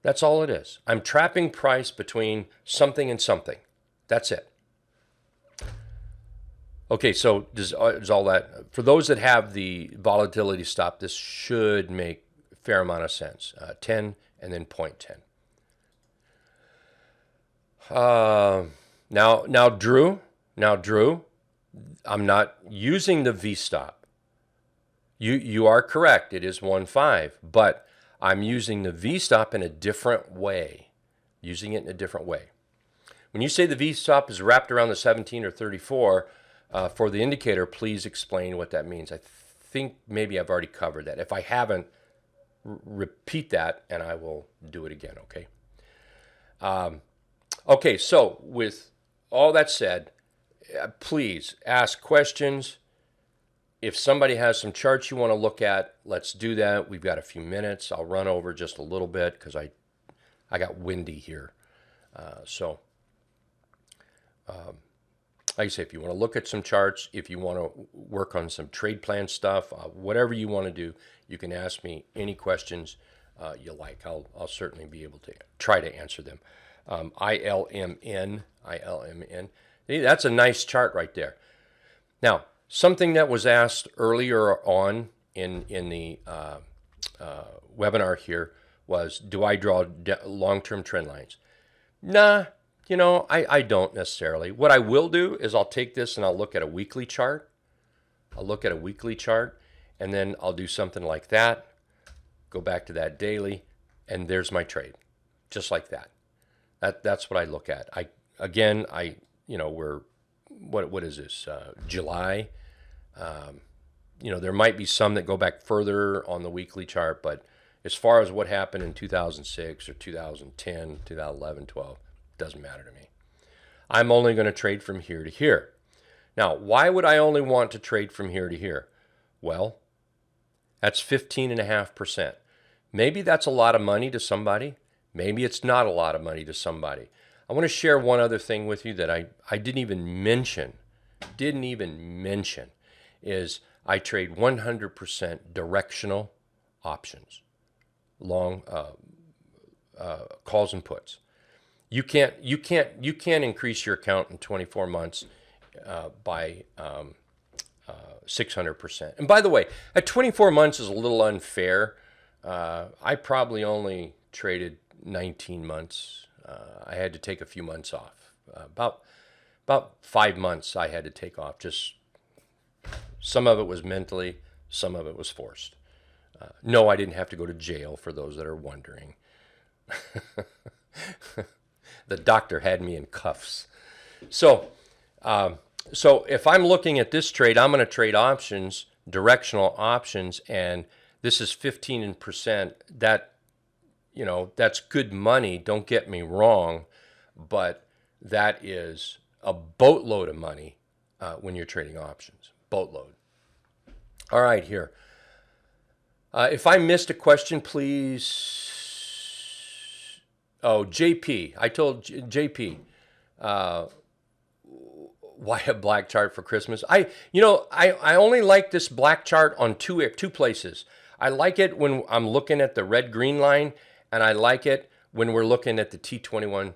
That's all it is. I'm trapping price between something and something. That's it. Okay, so does all that, for those that have the volatility stop, this should make a fair amount of sense. 10 and then 0.10. Now, Drew, I'm not using the V stop. You are correct. It is 1.5, but I'm using the V stop in a different way. Using it in a different way. When you say the V stop is wrapped around the 17 or 34 for the indicator, please explain what that means. I think maybe I've already covered that. If I haven't, repeat that and I will do it again. Okay. Okay. So with all that said, please ask questions. If somebody has some charts you want to look at, let's do that. We've got a few minutes. I'll run over just a little bit because I got windy here. Like I say, if you want to look at some charts, if you want to work on some trade plan stuff, whatever you want to do, you can ask me any questions you like. I'll certainly be able to try to answer them. ILMN. That's a nice chart right there. Now, something that was asked earlier on in the webinar here was, do I draw long-term trend lines? Nah, I don't necessarily. What I will do is I'll take this and I'll look at a weekly chart. And then I'll do something like that, go back to that daily, and there's my trade, just like that. That's what I look at. We're what is this? July. There might be some that go back further on the weekly chart, but as far as what happened in 2006 or 2010, 2011, 12, doesn't matter to me. I'm only going to trade from here to here. Now, why would I only want to trade from here to here? Well, that's 15.5%. Maybe that's a lot of money to somebody. Maybe it's not a lot of money to somebody. I want to share one other thing with you that I didn't even mention, is I trade 100% directional options, long calls and puts. You can't increase your account in 24 months by 600%. And by the way, at 24 months is a little unfair. I probably only traded 19 months. I had to take a few months off. About 5 months I had to take off. Just some of it was mentally, some of it was forced. No, I didn't have to go to jail, for those that are wondering. The doctor had me in cuffs. So if I'm looking at this trade, I'm going to trade options, directional options, and this is 15%. That's good money. Don't get me wrong, but that is a boatload of money when you're trading options. Boatload. All right, here. If I missed a question, please. Oh, JP. I told JP. Why a black chart for Christmas? I only like this black chart on two places. I like it when I'm looking at the red-green line, and I like it when we're looking at the T21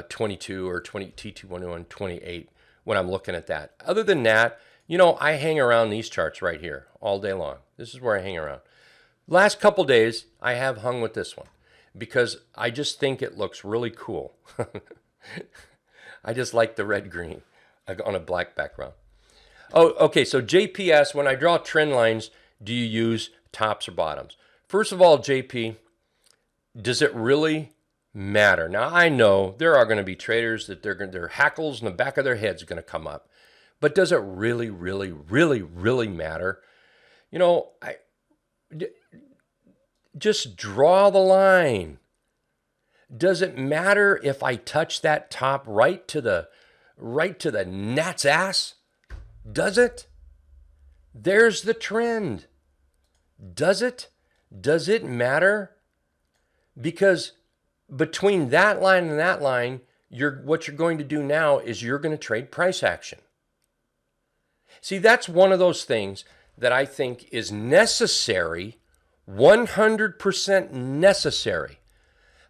22 or T21 28 when I'm looking at that. Other than that, I hang around these charts right here all day long. This is where I hang around. Last couple days, I have hung with this one because I just think it looks really cool. I just like the red-green on a black background. Oh, okay, so JP, when I draw trend lines, do you use tops or bottoms? First of all, JP, does it really matter? Now, I know there are going to be traders that their hackles in the back of their heads are going to come up. But does it really, really, really, really matter? Just draw the line. Does it matter if I touch that top right to the gnat's ass? Does it? There's the trend. Does it? Does it matter? Because between that line and that line, what you're going to do now is you're going to trade price action. See, that's one of those things that I think is necessary, 100% necessary.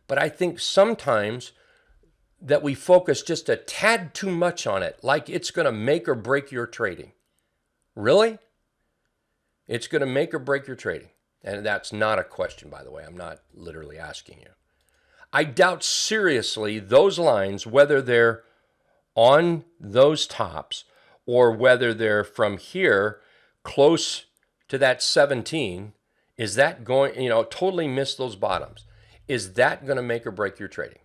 But I think sometimes that we focus just a tad too much on it, like it's going to make or break your trading. Really? It's going to make or break your trading. And that's not a question, by the way. I'm not literally asking you. I doubt seriously those lines, whether they're on those tops or whether they're from here close to that 17, is that going, totally miss those bottoms? Is that going to make or break your trading?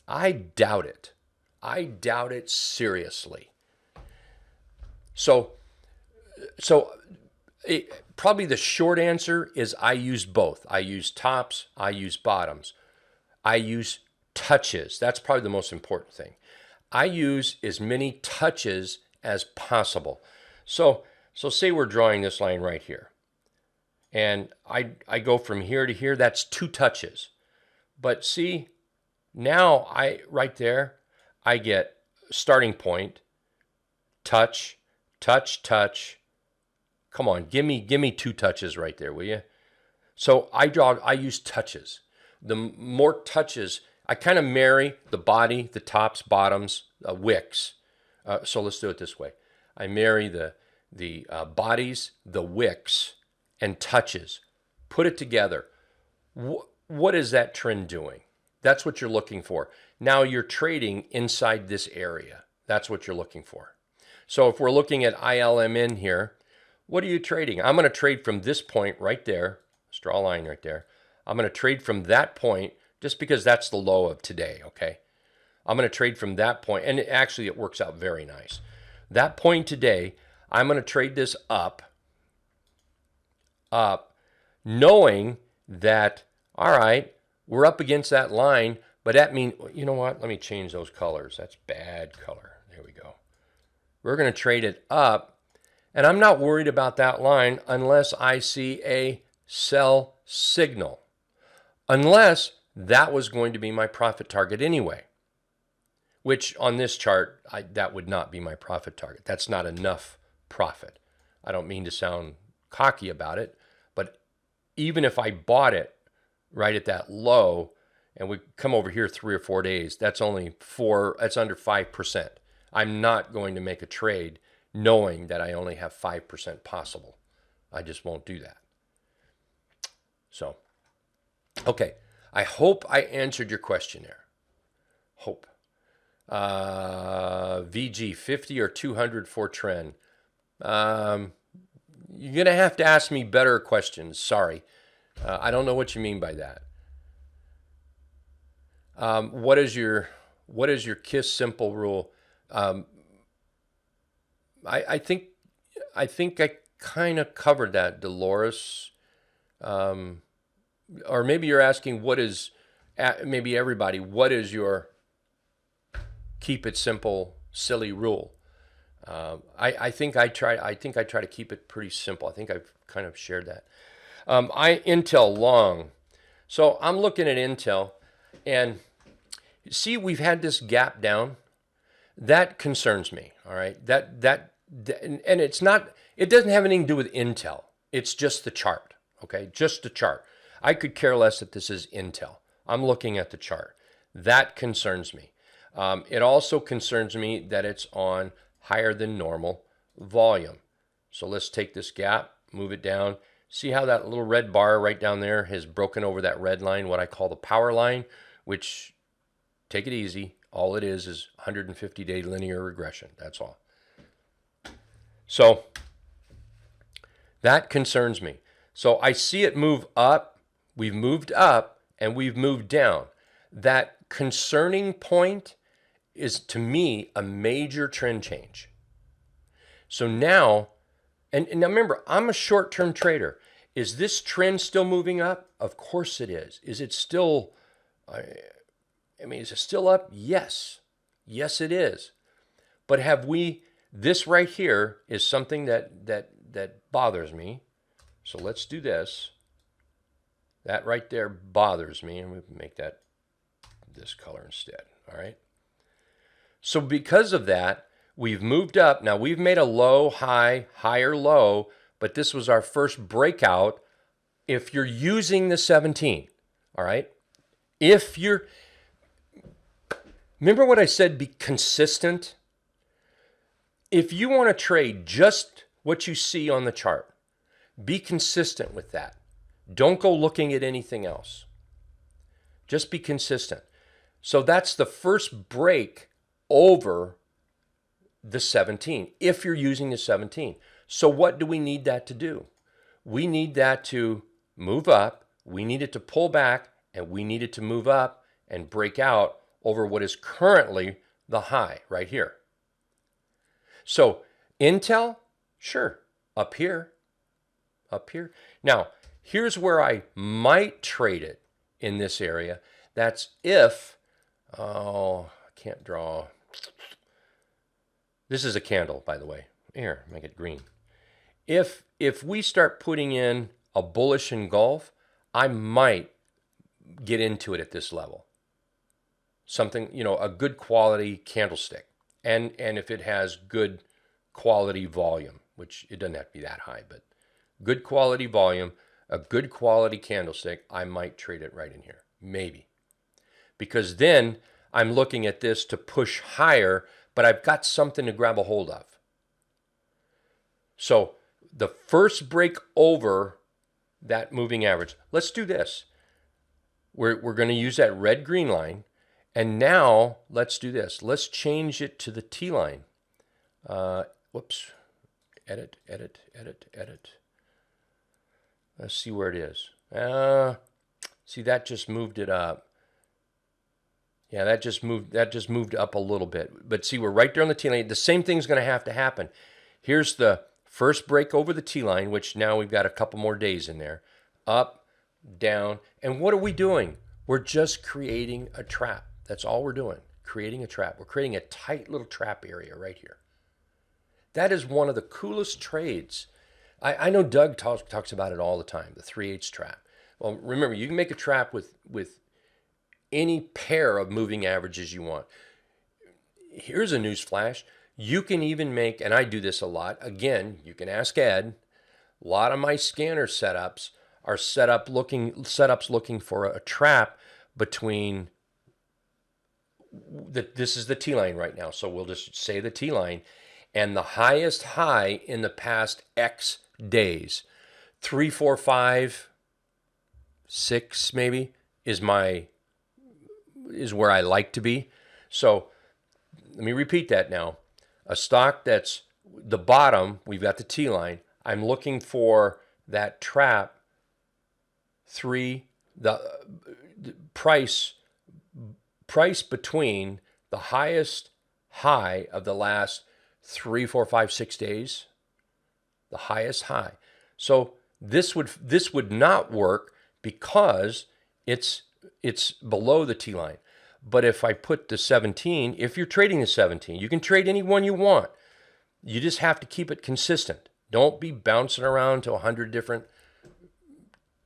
I doubt it. I doubt it seriously. So probably the short answer is I use both. I use tops, I use bottoms. I use touches. That's probably the most important thing. I use as many touches as possible. So say we're drawing this line right here. And I go from here to here, that's 2 touches. But see, now right there, I get starting point, touch, touch, touch. Come on, give me 2 touches right there, will you? So I use touches. The more touches, I kind of marry the body, the tops, bottoms, wicks. So let's do it this way. I marry the bodies, the wicks, and touches. Put it together. What is that trend doing? That's what you're looking for. Now you're trading inside this area. That's what you're looking for. So if we're looking at ILMN here, what are you trading? I'm going to trade from this point right there. Let's draw a line right there. I'm going to trade from that point just because that's the low of today, okay? I'm going to trade from that point, and actually it works out very nice. That point today, I'm going to trade this up, knowing that, all right, we're up against that line, but that means, you know what? Let me change those colors. That's bad color. There we go. We're going to trade it up, and I'm not worried about that line unless I see a sell signal, unless that was going to be my profit target anyway, which on this chart, that would not be my profit target. That's not enough profit. I don't mean to sound cocky about it, but even if I bought it right at that low and we come over here 3 or 4 days, that's only that's under 5%. I'm not going to make a trade knowing that I only have 5% possible. I just won't do that. So, okay. I hope I answered your question there. Hope. VG, 50 or 200 for trend. You're going to have to ask me better questions. Sorry. I don't know what you mean by that. What is your KISS simple rule? I think I kind of covered that, Dolores. Or maybe you're asking maybe everybody, what is your keep it simple, silly rule. I think I try to keep it pretty simple. I think I've kind of shared that. Intel long. So I'm looking at Intel, and see, we've had this gap down. That concerns me. All right. And it's not. It doesn't have anything to do with Intel. It's just the chart. Okay, just the chart. I could care less that this is Intel. I'm looking at the chart. That concerns me. It also concerns me that it's on higher than normal volume. So let's take this gap, move it down. See how that little red bar right down there has broken over that red line, what I call the power line, which, take it easy, all it is 150-day linear regression. That's all. So that concerns me. So I see it move up. We've moved up and we've moved down. That concerning point is, to me, a major trend change. So now, and now remember, I'm a short-term trader. Is this trend still moving up? Of course it is. Is it still, is it still up? Yes. Yes, it is. But have we, this right here is something that bothers me. So let's do this. That right there bothers me. And we make that this color instead. All right. So because of that, we've moved up. Now we've made a low, high, higher low, but this was our first breakout if you're using the 17. All right. Remember what I said, be consistent. If you want to trade just what you see on the chart, be consistent with that. Don't go looking at anything else. Just be consistent. So that's the first break over the 17, if you're using the 17. So what do we need that to do? We need that to move up. We need it to pull back, and we need it to move up and break out over what is currently the high right here. So Intel, sure, up here. Now, here's where I might trade it in this area. That's if, I can't draw. This is a candle, by the way. Here, make it green. If we start putting in a bullish engulf, I might get into it at this level. Something, a good quality candlestick. And if it has good quality volume, which it doesn't have to be that high, but good quality volume, a good quality candlestick, I might trade it right in here. Maybe. Because then I'm looking at this to push higher, but I've got something to grab a hold of. So the first break over that moving average, let's do this. We're going to use that red-green line. And now let's do this. Let's change it to the T line. Whoops. Edit. Let's see where it is. See, that just moved it up. Yeah, that just moved up a little bit. But see, we're right there on the T line. The same thing's going to have to happen. Here's the first break over the T line, which now we've got a couple more days in there. Up, down. And what are we doing? We're just creating a trap. That's all we're doing, creating a trap. We're creating a tight little trap area right here. That is one of the coolest trades. I know Doug talks about it all the time, the 3/8 trap. Well, remember, you can make a trap with any pair of moving averages you want. Here's a news flash. You can even make, and I do this a lot, again, you can ask Ed, a lot of my scanner setups are setups looking for a trap between this is the T line right now, so we'll just say the T line, and the highest high in the past X days, 3, 4, 5, 6 maybe is where I like to be. So let me repeat that now. A stock that's the bottom, we've got the T line. I'm looking for that trap 3, the price between the highest high of the last 3, 4, 5, 6 days, the highest high. So this would not work because it's below the T line. But if I put the 17, if you're trading the 17, you can trade any one you want. You just have to keep it consistent. Don't be bouncing around to 100 different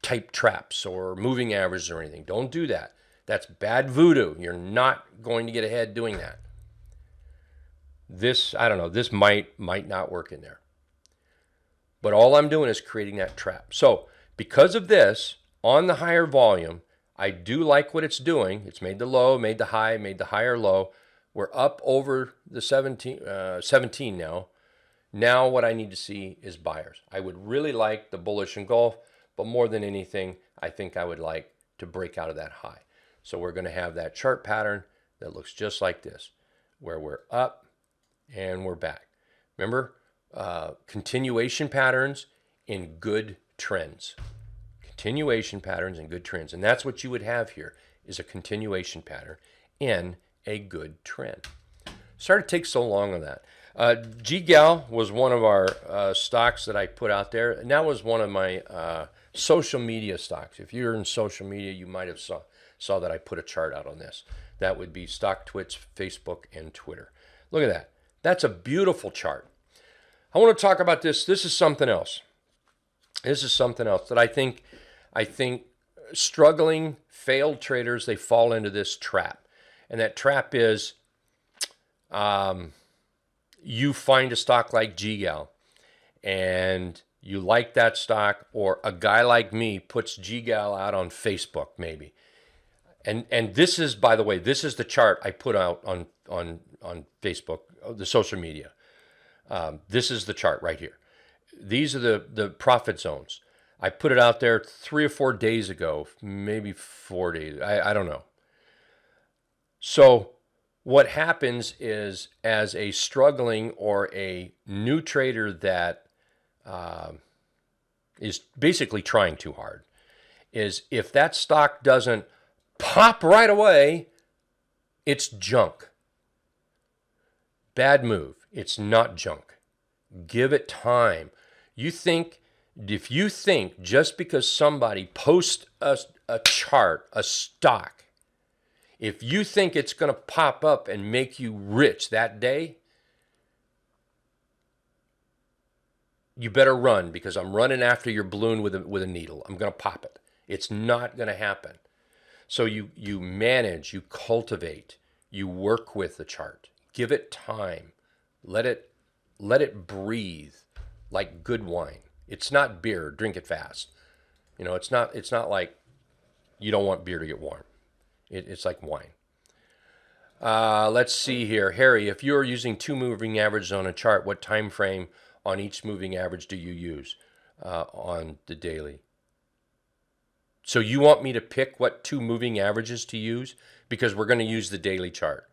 type traps or moving averages or anything. Don't do that. That's bad voodoo. You're not going to get ahead doing that. This, I don't know, this might not work in there. But all I'm doing is creating that trap. So because of this, on the higher volume, I do like what it's doing. It's made the low, made the high, made the higher low. We're up over the 17 now. Now what I need to see is buyers. I would really like the bullish engulf, but more than anything, I think I would like to break out of that high. So we're going to have that chart pattern that looks just like this, where we're up and we're back. Remember, continuation patterns in good trends. Continuation patterns and good trends. And that's what you would have here, is a continuation pattern in a good trend. Sorry to take so long on that. GGAL was one of our stocks that I put out there. And that was one of my social media stocks. If you're in social media, you might have saw that I put a chart out on this. That would be StockTwits, Facebook, and Twitter. Look at that. That's a beautiful chart. I want to talk about this. This is something else. This is something else that I think struggling, failed traders, they fall into this trap. And that trap is you find a stock like GGAL and you like that stock, or a guy like me puts GGAL out on Facebook maybe. And this is, by the way, this is the chart I put out on Facebook, the social media. This is the chart right here. These are the profit zones. I put it out there 3 or 4 days ago, maybe 4 days. I don't know. So what happens is, as a struggling or a new trader that is basically trying too hard, is if that stock doesn't pop right away, it's junk. Bad move. It's not junk. Give it time. If you think just because somebody posts a chart, a stock, if you think it's going to pop up and make you rich that day, you better run, because I'm running after your balloon with a needle. I'm going to pop it. It's not going to happen. So you manage, you cultivate, you work with the chart. Give it time. Let it breathe like good wine. It's not beer. Drink it fast. You know, it's not like you don't want beer to get warm. It's like wine. Let's see here. Harry, if you're using 2 moving averages on a chart, what time frame on each moving average do you use on the daily? So you want me to pick what 2 moving averages to use? Because we're going to use the daily chart.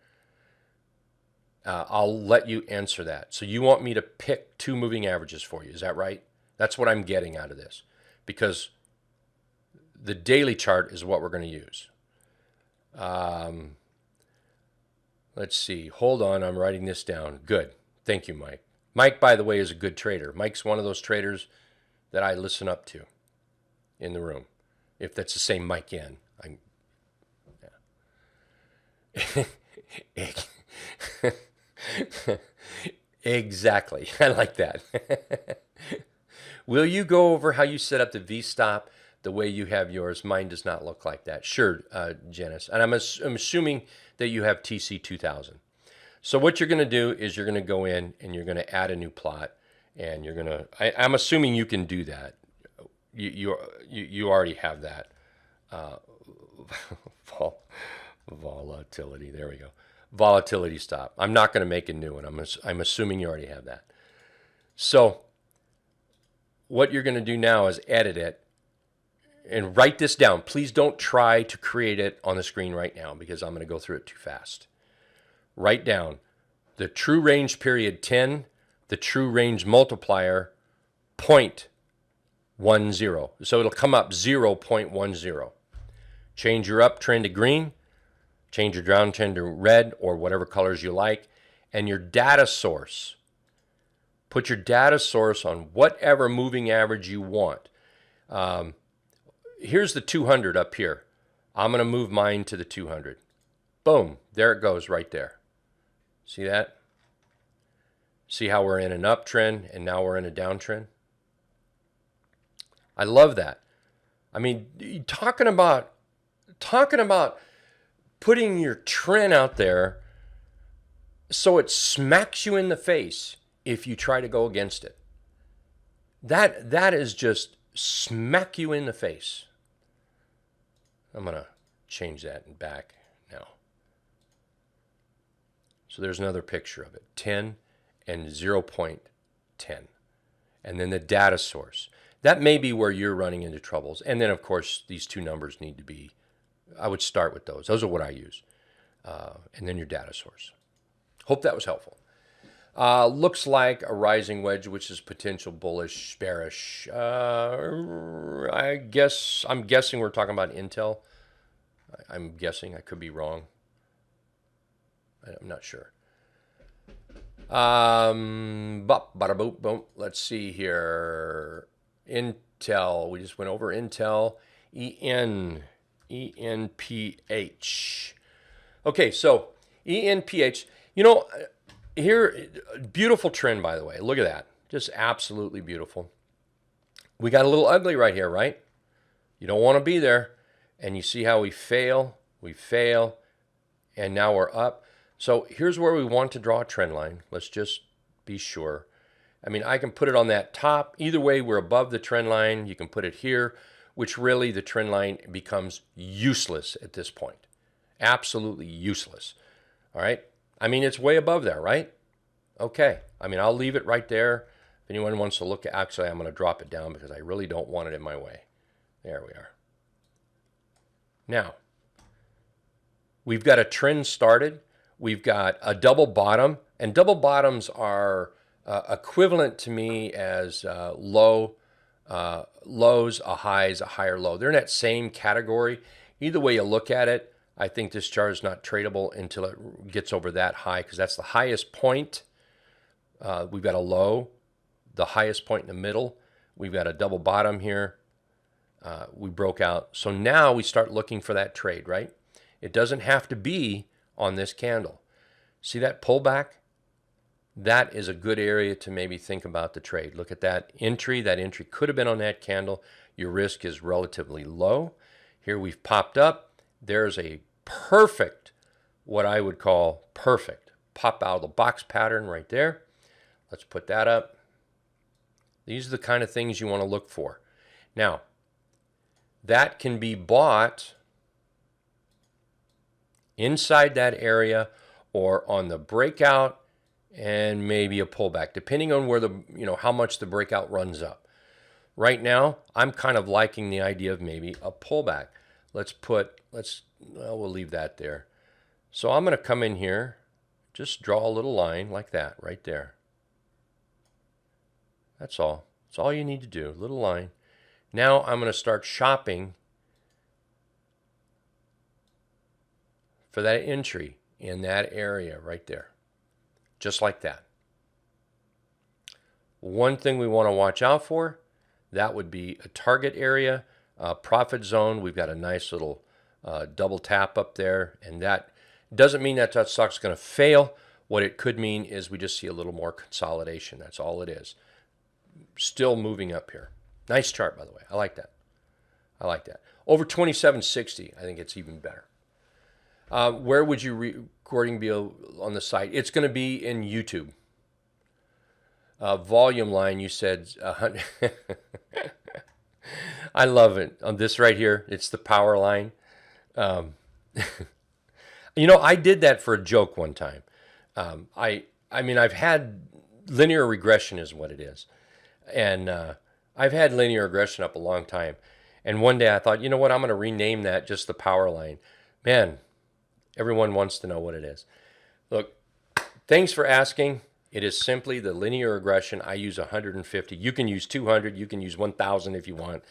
I'll let you answer that. So you want me to pick 2 moving averages for you. Is that right? That's what I'm getting out of this. Because the daily chart is what we're going to use. Let's see. Hold on. I'm writing this down. Good. Thank you, Mike. Mike, by the way, is a good trader. Mike's one of those traders that I listen up to in the room. If that's the same Mike N. Yeah. Exactly. I like that. Will you go over how you set up the V-stop the way you have yours? Mine does not look like that. Sure, Janice. And I'm assuming that you have TC2000. So what you're going to do is you're going to go in and you're going to add a new plot, and you're going to, I'm assuming you can do that. You already have that. Volatility. There we go. Volatility stop. I'm not going to make a new one. I'm assuming you already have that. So what you're going to do now is edit it and write this down. Please don't try to create it on the screen right now, because I'm going to go through it too fast. Write down the true range period 10, the true range multiplier 0.10. So it'll come up 0.10. Change your uptrend to green, change your downtrend to red, or whatever colors you like, and your data source. Put your data source on whatever moving average you want. Here's the 200 up here. I'm going to move mine to the 200. Boom, there it goes right there. See that? See how we're in an uptrend and now we're in a downtrend? I love that. I mean, talking about putting your trend out there so it smacks you in the face if you try to go against it. That is just smack you in the face. I'm going to change that back now. So there's another picture of it, 10 and 0.10. And then the data source. That may be where you're running into troubles. And then, of course, these two numbers need to be, I would start with those. Those are what I use. And then your data source. Hope that was helpful. Looks like a rising wedge, which is potential bullish, bearish. I'm guessing we're talking about Intel. I'm guessing. I could be wrong. I'm not sure. Bada boom, boom. Let's see here. Intel. We just went over Intel. ENPH. Okay, so ENPH. You know, here, beautiful trend, by the way. Look at that. Just absolutely beautiful. We got a little ugly right here, right? You don't want to be there. And you see how we fail, and now we're up. So here's where we want to draw a trend line. Let's just be sure. I mean, I can put it on that top. Either way, we're above the trend line. You can put it here, which really the trend line becomes useless at this point. Absolutely useless. All right? I mean, it's way above there, right? Okay. I mean, I'll leave it right there. If anyone wants to look at, actually, I'm going to drop it down because I really don't want it in my way. There we are. Now, we've got a trend started. We've got a double bottom, and double bottoms are equivalent to me as lows, a highs, a higher low. They're in that same category. Either way you look at it, I think this chart is not tradable until it gets over that high because that's the highest point. We've got a low, the highest point in the middle. We've got a double bottom here. We broke out. So now we start looking for that trade, right? It doesn't have to be on this candle. See that pullback? That is a good area to maybe think about the trade. Look at that entry. That entry could have been on that candle. Your risk is relatively low. Here we've popped up. There's a perfect, what I would call perfect, pop out of the box pattern right there. Let's put that up. These are the kind of things you want to look for. Now, that can be bought inside that area or on the breakout and maybe a pullback, depending on where how much the breakout runs up. Right now, I'm kind of liking the idea of maybe a pullback. We'll leave that there. So I'm going to come in here, just draw a little line like that right there. That's all. That's all you need to do, a little line. Now I'm going to start shopping for that entry in that area right there, just like that. One thing we want to watch out for, that would be a target area, profit zone. We've got a nice little double tap up there, and that doesn't mean that stock's going to fail. What it could mean is we just see a little more consolidation. That's all it is. Still moving up here. Nice chart, by the way. I like that. Over 2760, I think it's even better. Where would your recording be on the site? It's going to be in YouTube. Volume line, you said 100. I love it. On this right here, it's the power line. I did that for a joke one time. I mean, I've had linear regression is what it is. And I've had linear regression up a long time. And one day I thought, you know what, I'm going to rename that just the power line. Man, everyone wants to know what it is. Look, thanks for asking. It is simply the linear regression. I use 150. You can use 200. You can use 1,000 if you want.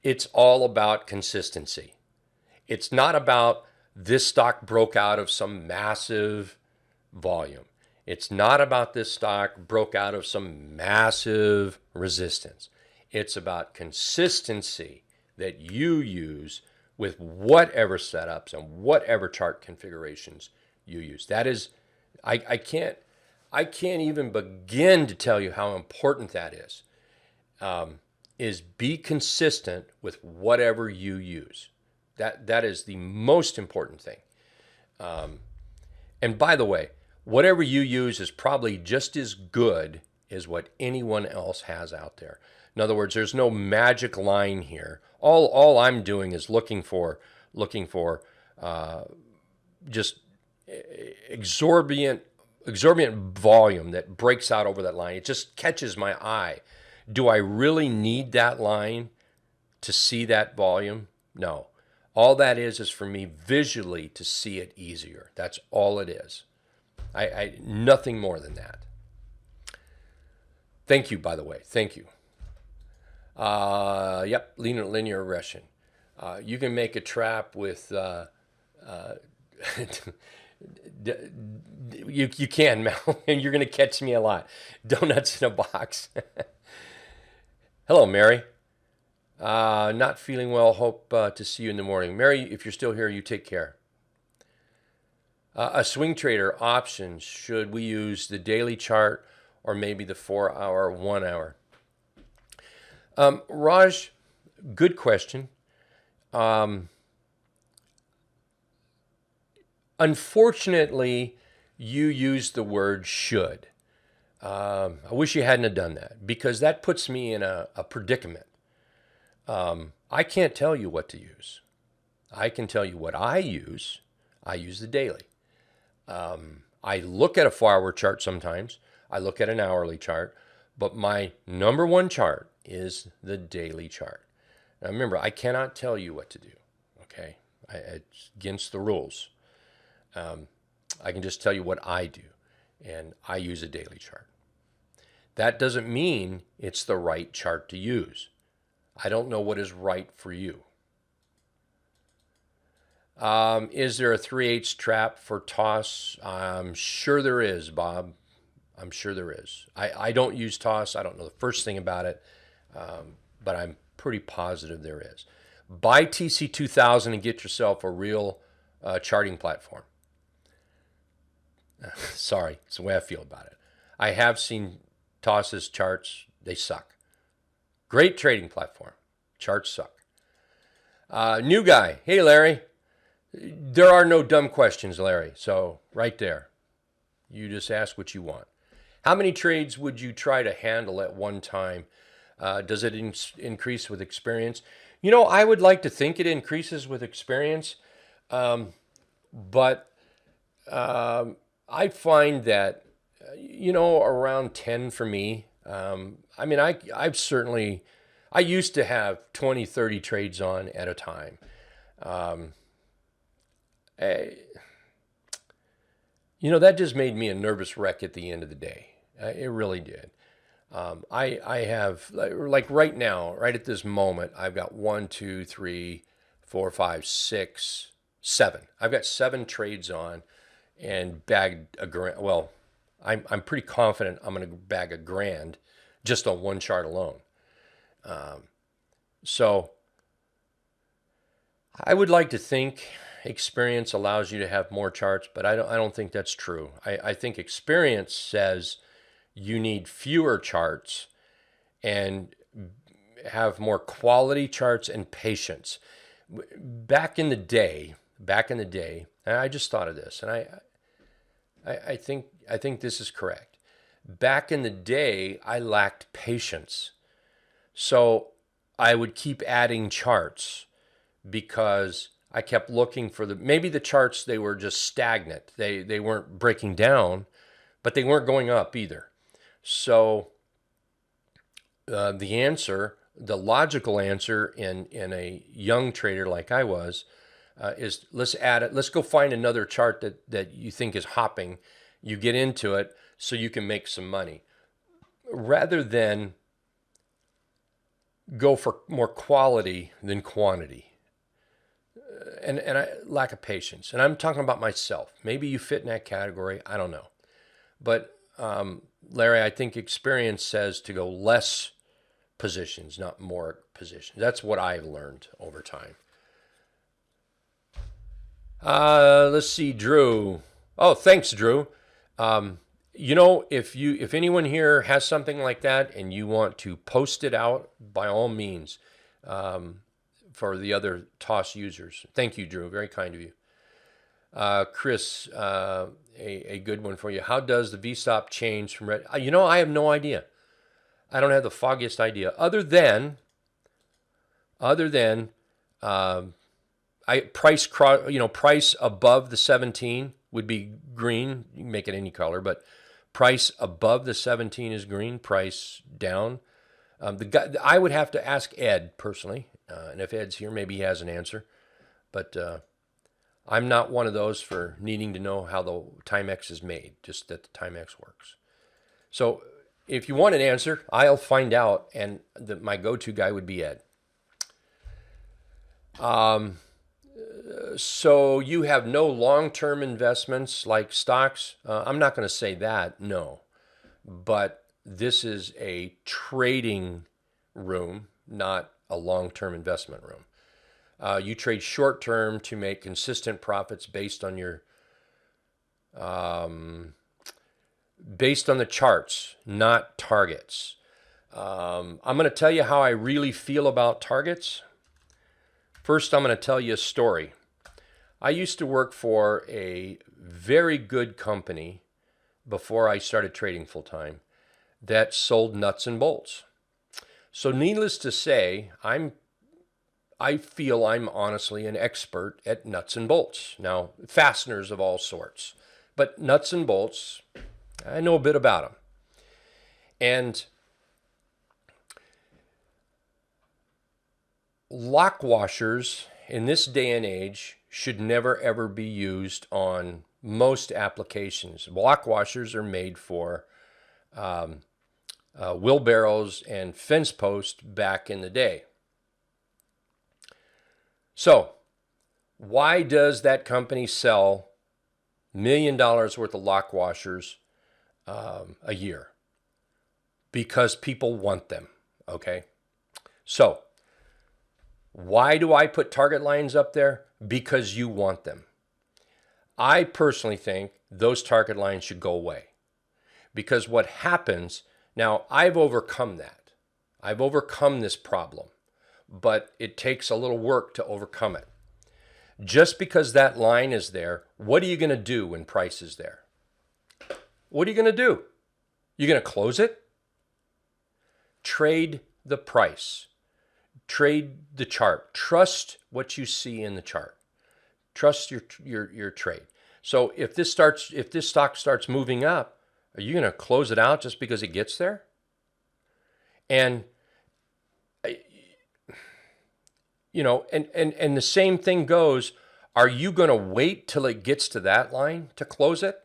It's all about consistency. It's not about this stock broke out of some massive volume. It's not about this stock broke out of some massive resistance. It's about consistency that you use with whatever setups and whatever chart configurations you use. That is, I can't even begin to tell you how important that is be consistent with whatever you use. That is the most important thing. And by the way, whatever you use is probably just as good as what anyone else has out there. In other words, there's no magic line here. All I'm doing is looking for just exorbitant volume that breaks out over that line. It just catches my eye. Do I really need that line to see that volume? No. All that is for me visually to see it easier. That's all it is. I nothing more than that. Thank you, by the way. Thank you. Yep, linear regression. You can make a trap with you can, Mel, and you're going to catch me a lot. Donuts in a box. Hello, Mary. Not feeling well. Hope to see you in the morning. Mary, if you're still here, you take care. A swing trader options, should we use the daily chart or maybe the 4-hour, 1 hour? Raj, good question. Unfortunately, you used the word should. I wish you hadn't have done that, because that puts me in a predicament. I can't tell you what to use. I can tell you what I use. I use the daily. I look at a 4-hour chart sometimes. I look at an hourly chart. But my number one chart is the daily chart. Now remember, I cannot tell you what to do. Okay? It's against the rules. I can just tell you what I do. And I use a daily chart. That doesn't mean it's the right chart to use. I don't know what is right for you. Is there a 3/8 trap for toss? I'm sure there is, Bob. I'm sure there is. I don't use toss. I don't know the first thing about it, but I'm pretty positive there is. Buy TC2000 and get yourself a real charting platform. Sorry, it's the way I feel about it. I have seen Toss's charts. They suck. Great trading platform. Charts suck. New guy. Hey, Larry. There are no dumb questions, Larry. So right there. You just ask what you want. How many trades would you try to handle at one time? Does it increase with experience? You know, I would like to think it increases with experience. But I find that, around 10 for me. I used to have 20, 30 trades on at a time. That just made me a nervous wreck at the end of the day. It really did. I have, like right now, right at this moment, I've got 1, 2, 3, 4, 5, 6, 7. I've got 7 trades on and bagged a grand. Well, I'm pretty confident I'm going to bag a grand just on one chart alone. So I would like to think experience allows you to have more charts, but I don't think that's true. I think experience says you need fewer charts and have more quality charts and patience. Back in the day, and I just thought of this, and I think this is correct. Back in the day, I lacked patience. So I would keep adding charts because I kept looking for maybe the charts, they were just stagnant. They weren't breaking down, but they weren't going up either. So the logical answer in a young trader like I was, is let's add it. Let's go find another chart that you think is hopping. You get into it so you can make some money, rather than go for more quality than quantity. And I lack of patience. And I'm talking about myself. Maybe you fit in that category. I don't know. But Larry, I think experience says to go less positions, not more positions. That's what I've learned over time. Let's see, Drew. Oh, thanks, Drew. You know, if anyone here has something like that and you want to post it out, by all means, for the other TOS users. Thank you, Drew. Very kind of you. Chris, a good one for you. How does the VSTOP change from red? You know, I have no idea. I don't have the foggiest idea. Other than price above the 17 would be green. You can make it any color, but price above the 17 is green. Price down. I would have to ask Ed personally, and if Ed's here, maybe he has an answer. But I'm not one of those for needing to know how the Timex is made, just that the Timex works. So if you want an answer, I'll find out, and my go-to guy would be Ed. So you have no long-term investments like stocks? I'm not going to say that, no. But this is a trading room, not a long-term investment room. You trade short-term to make consistent profits based on your based on the charts, not targets. I'm going to tell you how I really feel about targets. First, I'm going to tell you a story. I used to work for a very good company before I started trading full-time that sold nuts and bolts. So needless to say, I feel I'm honestly an expert at nuts and bolts. Now, fasteners of all sorts, but nuts and bolts, I know a bit about them. And lock washers in this day and age should never ever be used on most applications. Lock washers are made for wheelbarrows and fence posts back in the day. So, why does that company sell $1 million worth of lock washers a year? Because people want them, okay? So, why do I put target lines up there? Because you want them. I personally think those target lines should go away. Because what happens, now I've overcome that. I've overcome this problem. But it takes a little work to overcome it. Just because that line is there, what are you going to do when price is there? What are you going to do? You're going to close it? Trade the price. Trade the chart. Trust what you see in the chart. Trust your trade. So if this stock starts moving up, are you going to close it out just because it gets there? And you know, and the same thing goes, are you going to wait till it gets to that line to close it?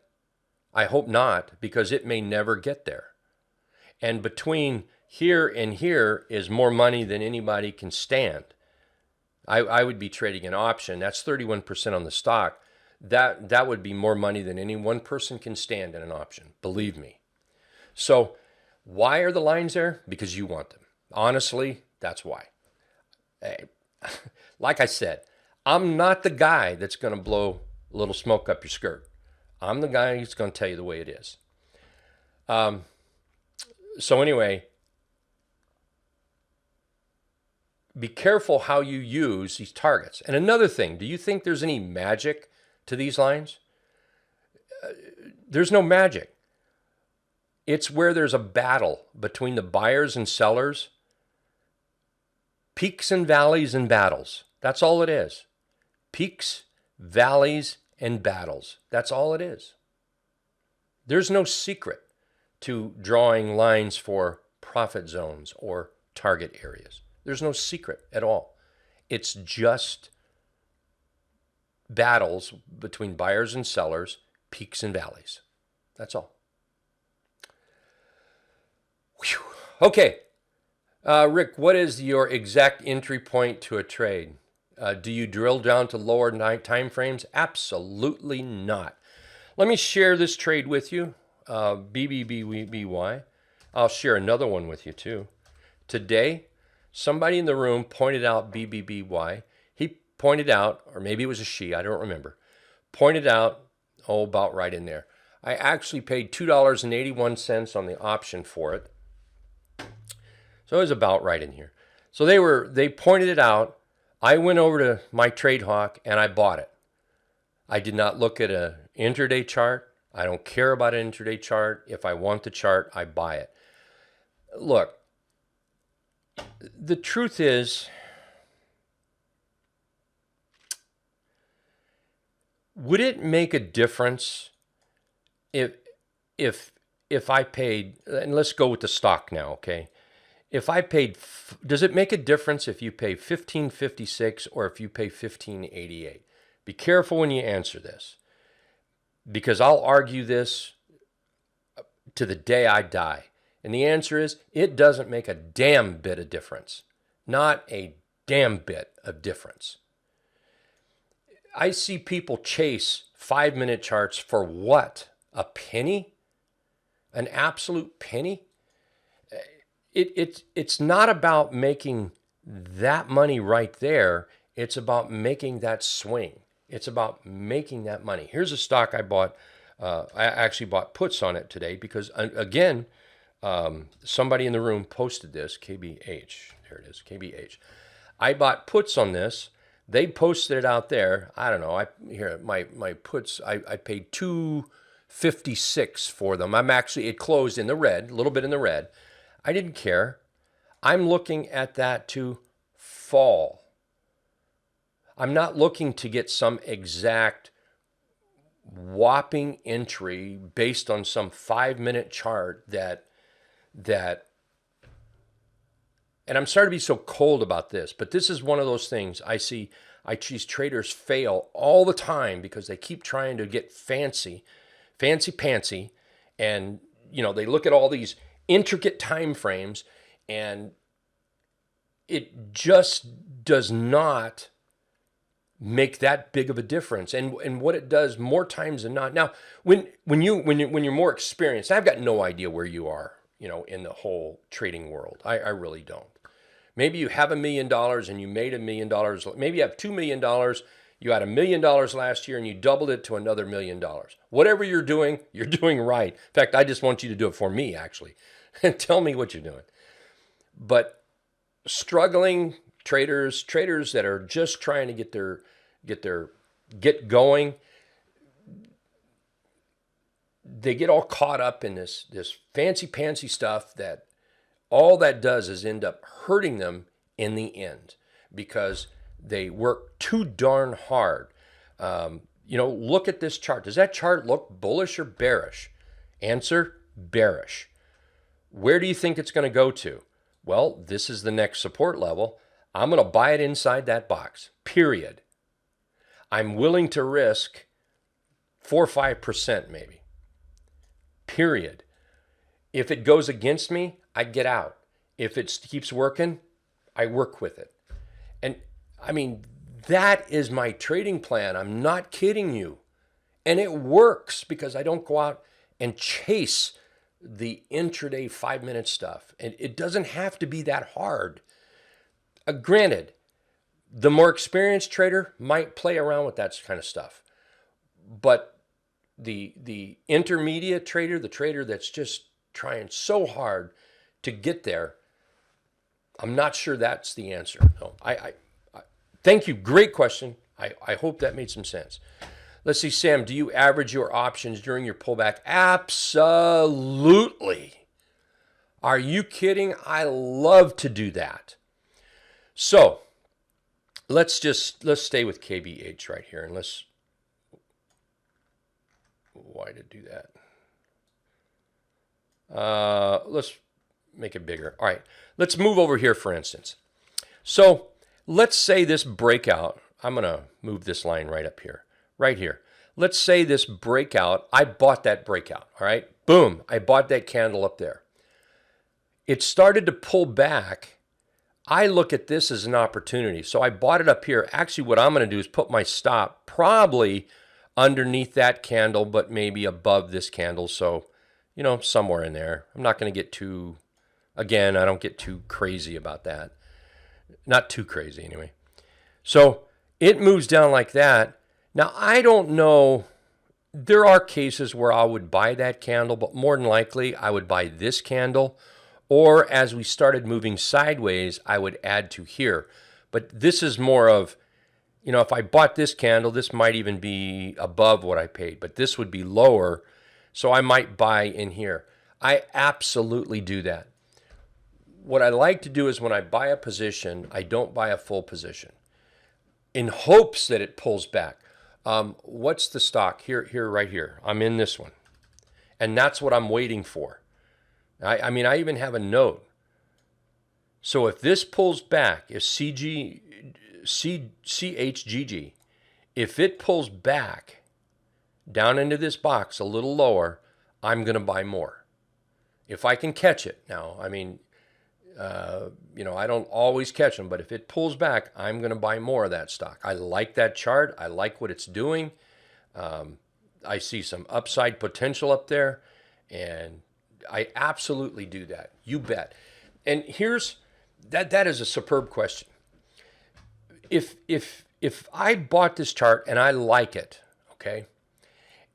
I hope not, because it may never get there. And between here and here is more money than anybody can stand. I would be trading an option. That's 31% on the stock. That would be more money than any one person can stand in an option, believe me. So why are the lines there? Because you want them. Honestly, that's why. Like I said, I'm not the guy that's going to blow a little smoke up your skirt. I'm the guy who's going to tell you the way it is. So anyway, be careful how you use these targets. And another thing, do you think there's any magic to these lines? There's no magic. It's where there's a battle between the buyers and sellers. Peaks and valleys and battles. That's all it is. Peaks, valleys, and battles. That's all it is. There's no secret to drawing lines for profit zones or target areas. There's no secret at all. It's just battles between buyers and sellers, peaks and valleys. That's all. Whew. Okay. Rick, what is your exact entry point to a trade? Do you drill down to lower time frames? Absolutely not. Let me share this trade with you, BBBY. I'll share another one with you too. Today, somebody in the room pointed out BBBY. He pointed out, or maybe it was a she, I don't remember. pointed out, about right in there. I actually paid $2.81 on the option for it. So it was about right in here. So they pointed it out. I went over to my TradeHawk and I bought it. I did not look at an intraday chart. I don't care about an intraday chart. If I want the chart, I buy it. Look, the truth is, would it make a difference if I paid, and let's go with the stock now, okay? If I paid, does it make a difference if you pay $15.56 or if you pay $15.88? Be careful when you answer this, because I'll argue this to the day I die. And the answer is, it doesn't make a damn bit of difference. Not a damn bit of difference. I see people chase 5-minute charts for what? A penny? An absolute penny? It's not about making that money right there. It's about making that swing. It's about making that money. Here's a stock I bought. I actually bought puts on it today because, again, somebody in the room posted this, KBH. There it is, KBH. I bought puts on this. They posted it out there. I don't know. My puts, I paid $2.56 for them. It closed in the red, a little bit in the red. I didn't care. I'm looking at that to fall. I'm not looking to get some exact whopping entry based on some 5-minute chart that, and I'm sorry to be so cold about this, but this is one of those things I see traders fail all the time because they keep trying to get fancy pantsy, and they look at all these intricate time frames, and it just does not make that big of a difference. And what it does more times than not. Now, when you're more experienced, I've got no idea where you are, in the whole trading world. I really don't. Maybe you have $1 million and you made $1 million. Maybe you have $2 million. You had $1 million last year and you doubled it to another $1 million. Whatever you're doing right. In fact, I just want you to do it for me, actually, and tell me what you're doing. But struggling traders that are just trying to get going, they get all caught up in this fancy pantsy stuff that all that does is end up hurting them in the end because they work too darn hard. Look at this chart. Does that chart look bullish or bearish? Answer, bearish. Where do you think it's going to go to? Well, this is the next support level. I'm going to buy it inside that box, period. I'm willing to risk 4 or 5% maybe, period. If it goes against me, I get out. If it keeps working, I work with it. And I mean, that is my trading plan. I'm not kidding you. And it works because I don't go out and chase the intraday 5-minute stuff. And it doesn't have to be that hard. Granted, the more experienced trader might play around with that kind of stuff. But the intermediate trader, the trader that's just trying so hard to get there, I'm not sure that's the answer. No, I thank you. Great question. I hope that made some sense. Let's see, Sam, do you average your options during your pullback? Absolutely. Are you kidding? I love to do that. So let's stay with KBH right here, and why did do that? Let's make it bigger. All right, let's move over here, for instance. So let's say this breakout, I'm going to move this line right up here, right here. Let's say this breakout, I bought that breakout, all right? Boom, I bought that candle up there. It started to pull back. I look at this as an opportunity. So I bought it up here. Actually, what I'm going to do is put my stop probably underneath that candle, but maybe above this candle. So, somewhere in there. I'm not going to get too, again, I don't get too crazy about that. Not too crazy anyway. So it moves down like that. Now, I don't know. There are cases where I would buy that candle, but more than likely I would buy this candle. Or as we started moving sideways, I would add to here. But this is more of, if I bought this candle, this might even be above what I paid, but this would be lower. So I might buy in here. I absolutely do that. What I like to do is when I buy a position, I don't buy a full position in hopes that it pulls back. What's the stock? Here, right here. I'm in this one. And that's what I'm waiting for. I mean, I even have a note. So if this pulls back, if CHGG, if it pulls back down into this box a little lower, I'm going to buy more. If I can catch it. Now, I mean, I don't always catch them, but if it pulls back, I'm going to buy more of that stock. I like that chart. I like what it's doing. I see some upside potential up there, and I absolutely do that. You bet. And here's that is a superb question. If I bought this chart and I like it, okay,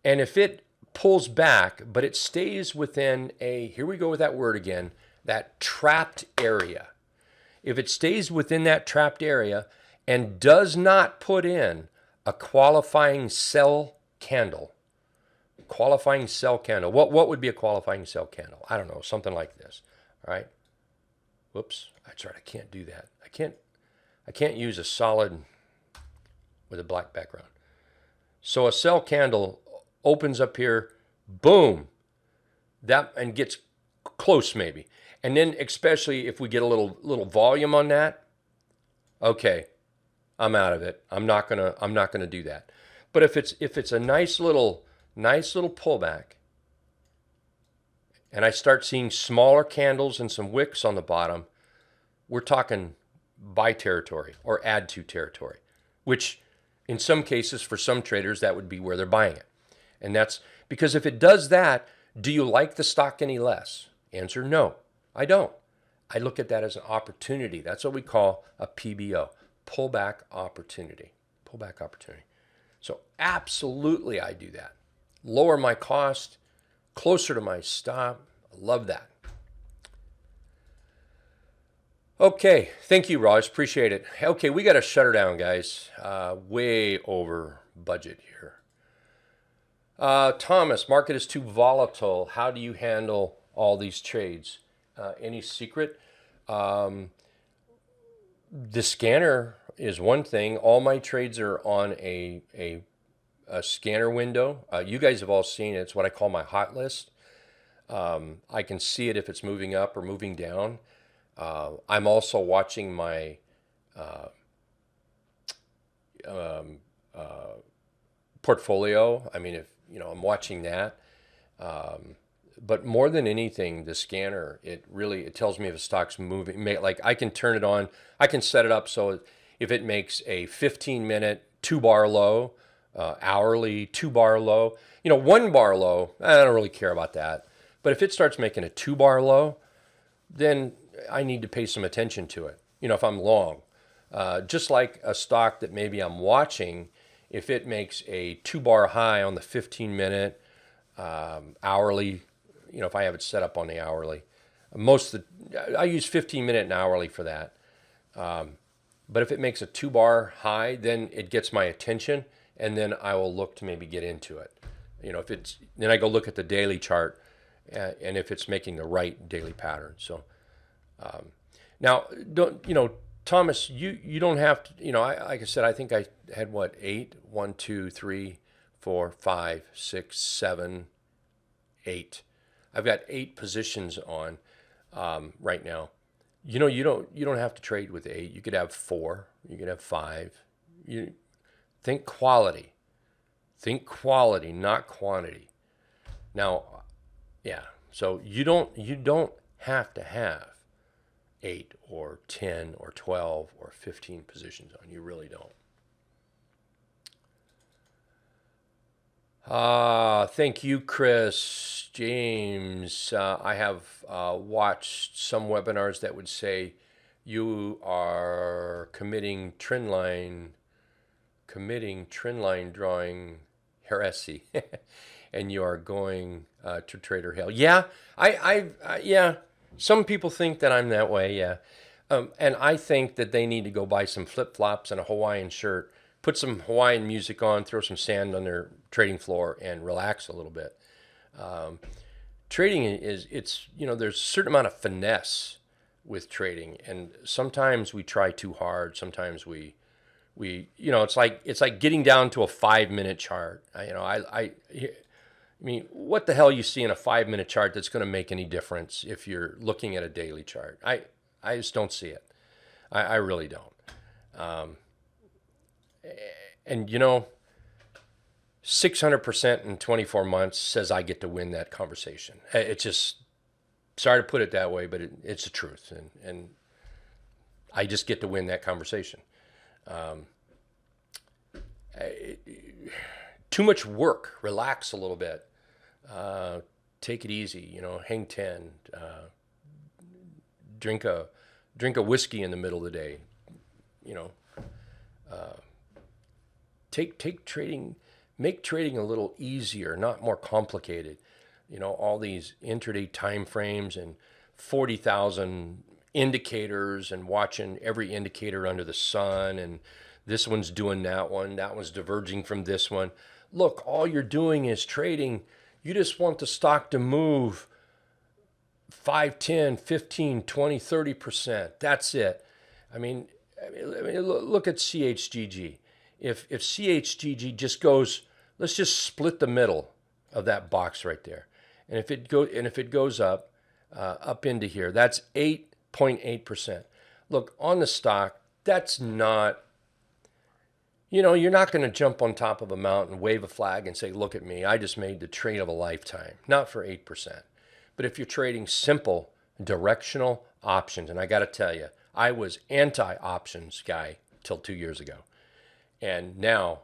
and if it pulls back, but it stays within here we go with that word again, that trapped area. If it stays within that trapped area and does not put in a qualifying sell candle, what would be a qualifying sell candle? I don't know, something like this, all right? Whoops, that's right, I can't do that. I can't use a solid with a black background. So a sell candle opens up here, boom, and gets close maybe. And then especially if we get a little volume on that, okay, I'm out of it. I'm not gonna do that. But if it's a nice little pullback, and I start seeing smaller candles and some wicks on the bottom, we're talking buy territory or add to territory, which in some cases for some traders that would be where they're buying it. And that's because if it does that, do you like the stock any less? Answer, no, I don't. I look at that as an opportunity. That's what we call a PBO, pullback opportunity. Pullback opportunity. So absolutely I do that. Lower my cost, closer to my stop. I love that. Okay, thank you, Raj. Appreciate it. Okay, we got to shut her down, guys. Way over budget here. Thomas, market is too volatile. How do you handle all these trades? Any secret? The scanner is one thing. All my trades are on a scanner window. You guys have all seen it. It's what I call my hot list. I can see it if it's moving up or moving down. I'm also watching my portfolio. I mean, if I'm watching that. But more than anything, the scanner, it tells me if a stock's moving. Like I can turn it on. I can set it up so if it makes a 15-minute 2-bar low, hourly 2-bar low, 1-bar low, I don't really care about that. But if it starts making a 2-bar low, then I need to pay some attention to it. If I'm long, just like a stock that maybe I'm watching, if it makes a 2-bar high on the 15-minute, hourly, if I have it set up on the hourly, I use 15-minute and hourly for that. But if it makes a 2-bar high, then it gets my attention, and then I will look to maybe get into it. Then I go look at the daily chart, and if it's making the right daily pattern. So now, Thomas, you don't have to. Like I said, I think I had 8, 1, 2, 3, 4, 5, 6, 7, 8. I've got 8 positions on right now. You don't have to trade with 8. You could have 4. You could have 5. You think quality. Think quality, not quantity. Now, yeah. So you don't have to have 8 or 10 or 12 or 15 positions on. You really don't. Thank you, Chris. James, I have watched some webinars that would say you are committing trendline committing trendline drawing heresy, and you are going to trader hell. Yeah, yeah. Some people think that I'm that way. Yeah, and I think that they need to go buy some flip flops and a Hawaiian shirt, put some Hawaiian music on, throw some sand on their trading floor, and relax a little bit. Trading there's a certain amount of finesse with trading, and sometimes we try too hard. Sometimes we it's like getting down to a 5-minute chart. I mean, what the hell you see in a 5-minute chart that's going to make any difference if you're looking at a daily chart? I just don't see it. I really don't. And 600% in 24 months says I get to win that conversation. It's just, sorry to put it that way, but it's the truth. And I just get to win that conversation. Too much work. Relax a little bit. Take it easy. Hang 10. Drink a whiskey in the middle of the day. Take trading. Make trading a little easier, not more complicated. All these intraday time frames and 40,000 indicators and watching every indicator under the sun, and this one's doing that one's diverging from this one. Look, all you're doing is trading. You just want the stock to move 5, 10, 15, 20, 30%. That's it. I mean, look at CHGG. If CHGG just goes, let's just split the middle of that box right there. And if it goes up into here, that's 8.8%. Look, on the stock, that's not, you're not going to jump on top of a mountain, wave a flag and say, look at me, I just made the trade of a lifetime. Not for 8%. But if you're trading simple directional options, and I got to tell you, I was anti-options guy till 2 years ago. And now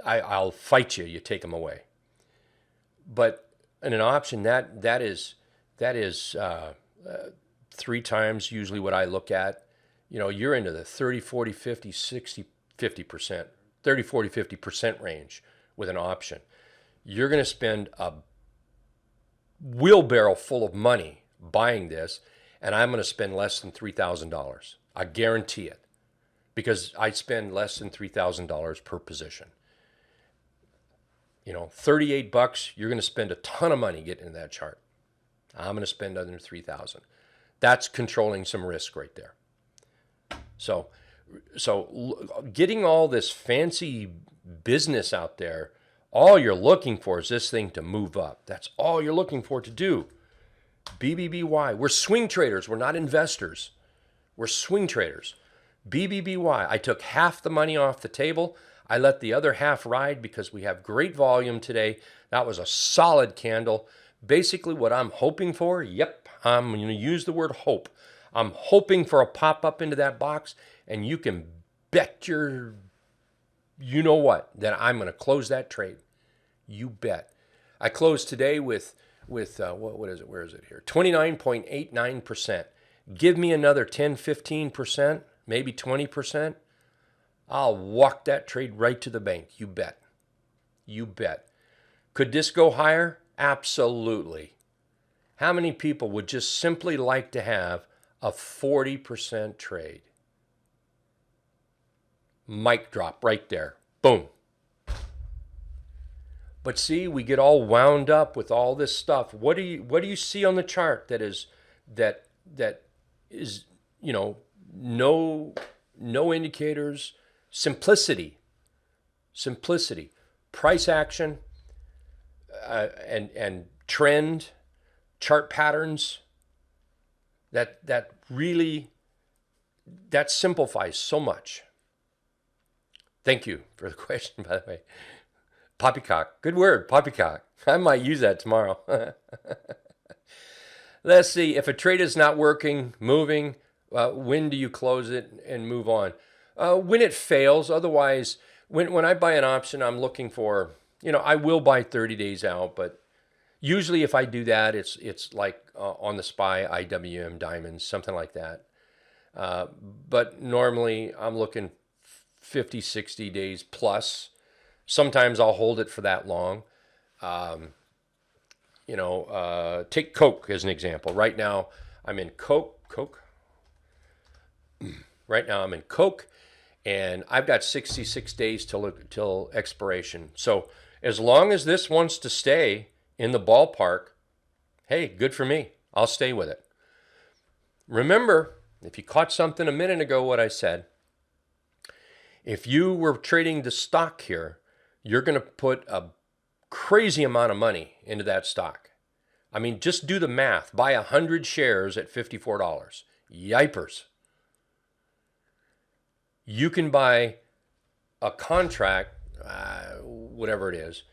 I'll fight you. You take them away. But in an option, that is 3 times usually what I look at. You're into the 30, 40, 50, 60, 50%, 30, 40, 50% range with an option. You're going to spend a wheelbarrow full of money buying this, and I'm going to spend less than $3,000. I guarantee it, because I spend less than $3,000 per position. $38, you're going to spend a ton of money getting into that chart. I'm going to spend under $3,000. That's controlling some risk right there. So getting all this fancy business out there, all you're looking for is this thing to move up. That's all you're looking for to do. BBBY. We're swing traders. We're not investors. We're swing traders. BBBY. I took half the money off the table. I let the other half ride because we have great volume today. That was a solid candle. Basically what I'm hoping for, yep, I'm going to use the word hope. I'm hoping for a pop-up into that box, and you can bet your you-know-what that I'm going to close that trade. You bet. I closed today with what is it? Where is it here? 29.89%. Give me another 10, 15%, maybe 20%. I'll walk that trade right to the bank. You bet. You bet. Could this go higher? Absolutely. How many people would just simply like to have a 40% trade? Mic drop right there. Boom. But see, we get all wound up with all this stuff. What do you see on the chart that is no indicators? Simplicity, price action, and trend, chart patterns. That simplifies so much. Thank you for the question, by the way. Poppycock, good word, poppycock. I might use that tomorrow. Let's see, if a trade is not working, moving, when do you close it and move on? When it fails. Otherwise, when I buy an option, I'm looking for, I will buy 30 days out, but usually if I do that, it's like on the SPY, IWM, diamonds, something like that. But normally I'm looking 50, 60 days plus. Sometimes I'll hold it for that long. Take Coke as an example. Right now I'm in Coke. Right now I'm in Coke, and I've got 66 days till expiration. So as long as this wants to stay in the ballpark, hey, good for me. I'll stay with it. Remember, if you caught something a minute ago, what I said, if you were trading the stock here, you're going to put a crazy amount of money into that stock. I mean, just do the math. Buy 100 shares at $54. Yipers. You can buy a contract, whatever it is.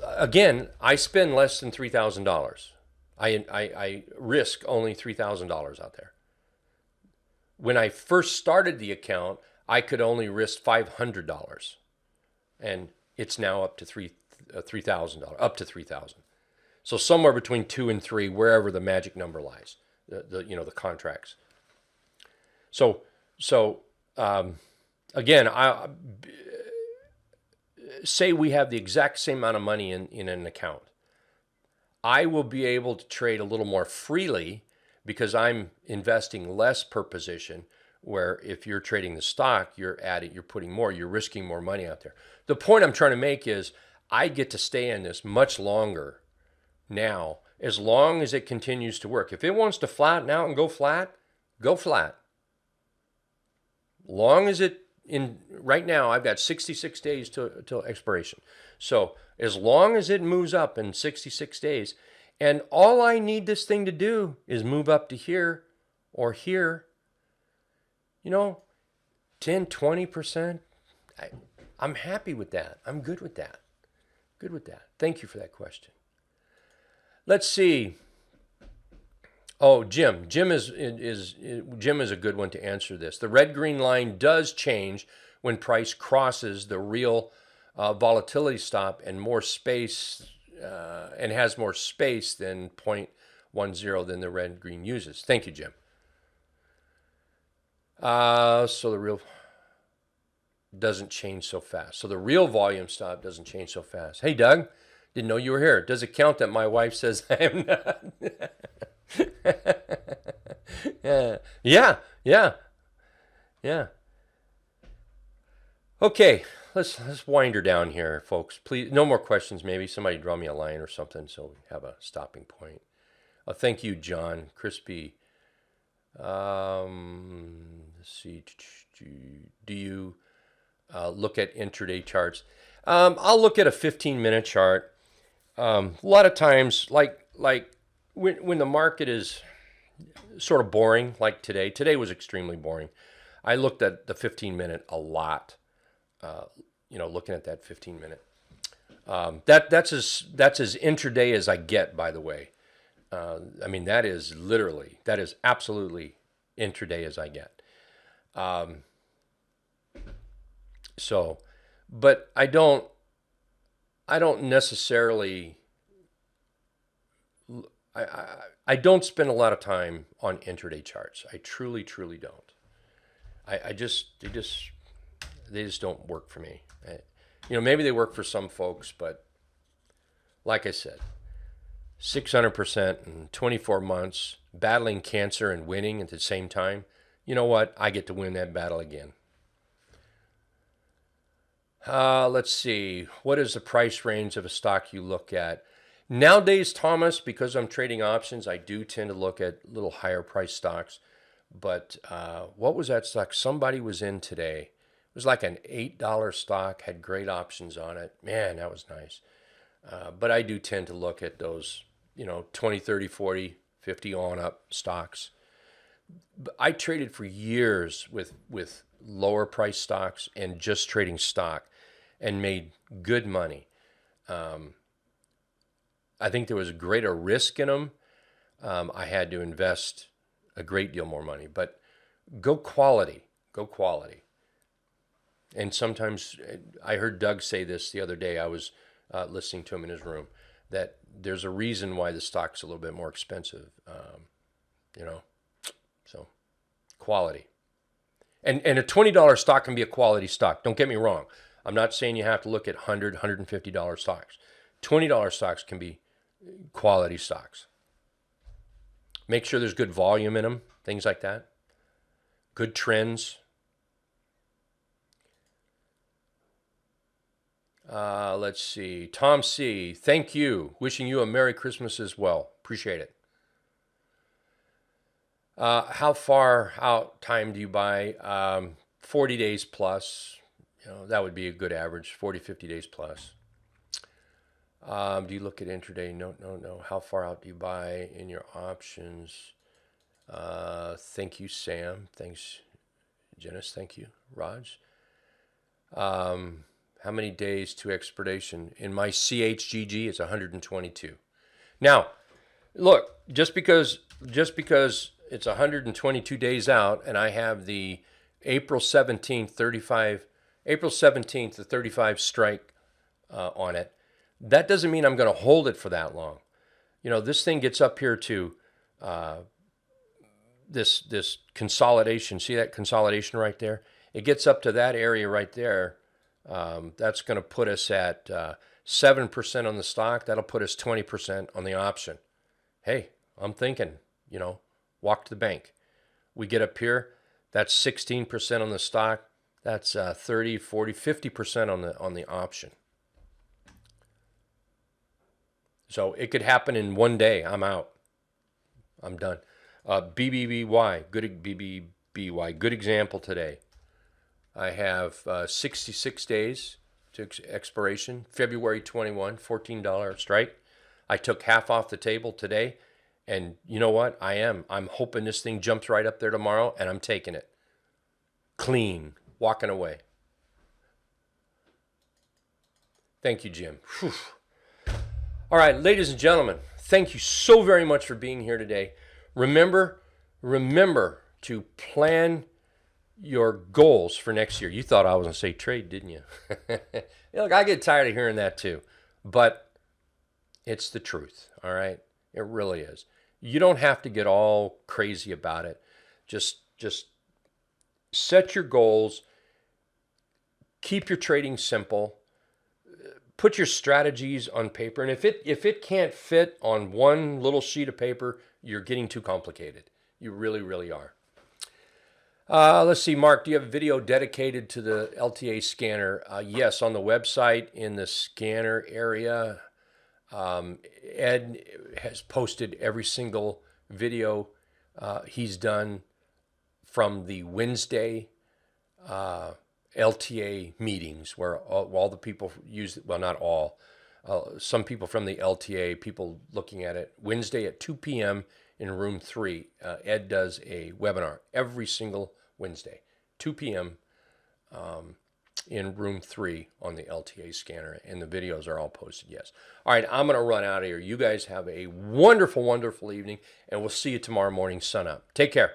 Again, I spend less than $3,000. I risk only $3,000 out there. When I first started the account, I could only risk $500, and it's now up to $3,000, up to $3,000. So somewhere between 2 and 3, wherever the magic number lies, the contracts. So again, I say we have the exact same amount of money in an account. I will be able to trade a little more freely because I'm investing less per position, where if you're trading the stock, you're putting more, you're risking more money out there. The point I'm trying to make is I get to stay in this much longer now, as long as it continues to work. If it wants to flatten out and go flat, go flat. Long as right now I've got 66 days till expiration. So as long as it moves up in 66 days, and all I need this thing to do is move up to here or here, 10, 20%, I'm happy with that. I'm good with that. Good with that. Thank you for that question. Let's see. Oh, Jim. Jim is a good one to answer this. The red-green line does change when price crosses the real volatility stop and more space, and has more space than 0.10 than the red-green uses. Thank you, Jim. So the real doesn't change so fast. So the real volume stop doesn't change so fast. Hey, Doug, didn't know you were here. Does it count that my wife says I am not? Yeah. Okay, let's wind her down here, folks. Please, no more questions. Maybe somebody draw me a line or something so we have a stopping point. Thank you, John. Crispy. Let's see. Do you look at intraday charts? I'll look at a 15-minute chart. A lot of times, like when the market is sort of boring, like today. Today was extremely boring. I looked at the 15-minute a lot. Looking at that 15-minute. That's as intraday as I get, by the way. That is absolutely intraday as I get. But I don't necessarily, I don't spend a lot of time on intraday charts. I truly don't. They just don't work for me. Maybe they work for some folks, but like I said, 600% in 24 months, battling cancer and winning at the same time. You know what? I get to win that battle again. Let's see. What is the price range of a stock you look at? Nowadays, Thomas, because I'm trading options, I do tend to look at little higher price stocks. But what was that stock somebody was in today? It was like an $8 stock, had great options on it. Man, that was nice. But I do tend to look at those, 20, 30, 40, 50 on up stocks. I traded for years with lower price stocks and just trading stock and made good money. I think there was a greater risk in them. I had to invest a great deal more money, but go quality. And sometimes I heard Doug say this the other day. I was listening to him in his room, that there's a reason why the stock's a little bit more expensive, so quality. And a $20 stock can be a quality stock. Don't get me wrong. I'm not saying you have to look at $100, $150 stocks. $20 stocks can be quality stocks. Make sure there's good volume in them, things like that. Good trends. Let's see. Tom C., thank you. Wishing you a Merry Christmas as well. Appreciate it. How far out time do you buy? 40 days plus. That would be a good average, 40, 50 days plus. Do you look at intraday? No. How far out do you buy in your options? Thank you, Sam. Thanks, Janice. Thank you, Raj. How many days to expiration? In my CHGG, it's 122. Now, look, just because it's 122 days out and I have the April 17th to 35 strike on it, that doesn't mean I'm going to hold it for that long. This thing gets up here to this consolidation. See that consolidation right there? It gets up to that area right there. That's going to put us at 7% on the stock. That'll put us 20% on the option. Hey, I'm thinking, walk to the bank. We get up here, that's 16% on the stock. That's 30, 40, 50% on the option. So it could happen in one day. I'm out. I'm done. BBBY, good example today. I have 66 days to expiration. February 21, $14 strike. I took half off the table today. And you know what? I'm hoping this thing jumps right up there tomorrow, and I'm taking it. Clean. Walking away. Thank you, Jim. Whew. All right, ladies and gentlemen, thank you so very much for being here today. Remember to plan your goals for next year. You thought I was going to say trade, didn't you? Look, I get tired of hearing that too, but it's the truth, all right? It really is. You don't have to get all crazy about it. Just set your goals. Keep your trading simple. Put your strategies on paper. And if it can't fit on one little sheet of paper, you're getting too complicated. You really, really are. Let's see, Mark, do you have a video dedicated to the LTA scanner? Yes, on the website in the scanner area. Ed has posted every single video he's done from the Wednesday LTA meetings where all the people use it. Well, not all. Some people from the LTA, people looking at it. Wednesday at 2 p.m. in room 3. Ed does a webinar every single Wednesday, 2 p.m. In room 3 on the LTA scanner, and the videos are all posted, yes. All right, I'm going to run out of here. You guys have a wonderful, wonderful evening, and we'll see you tomorrow morning, sun up. Take care.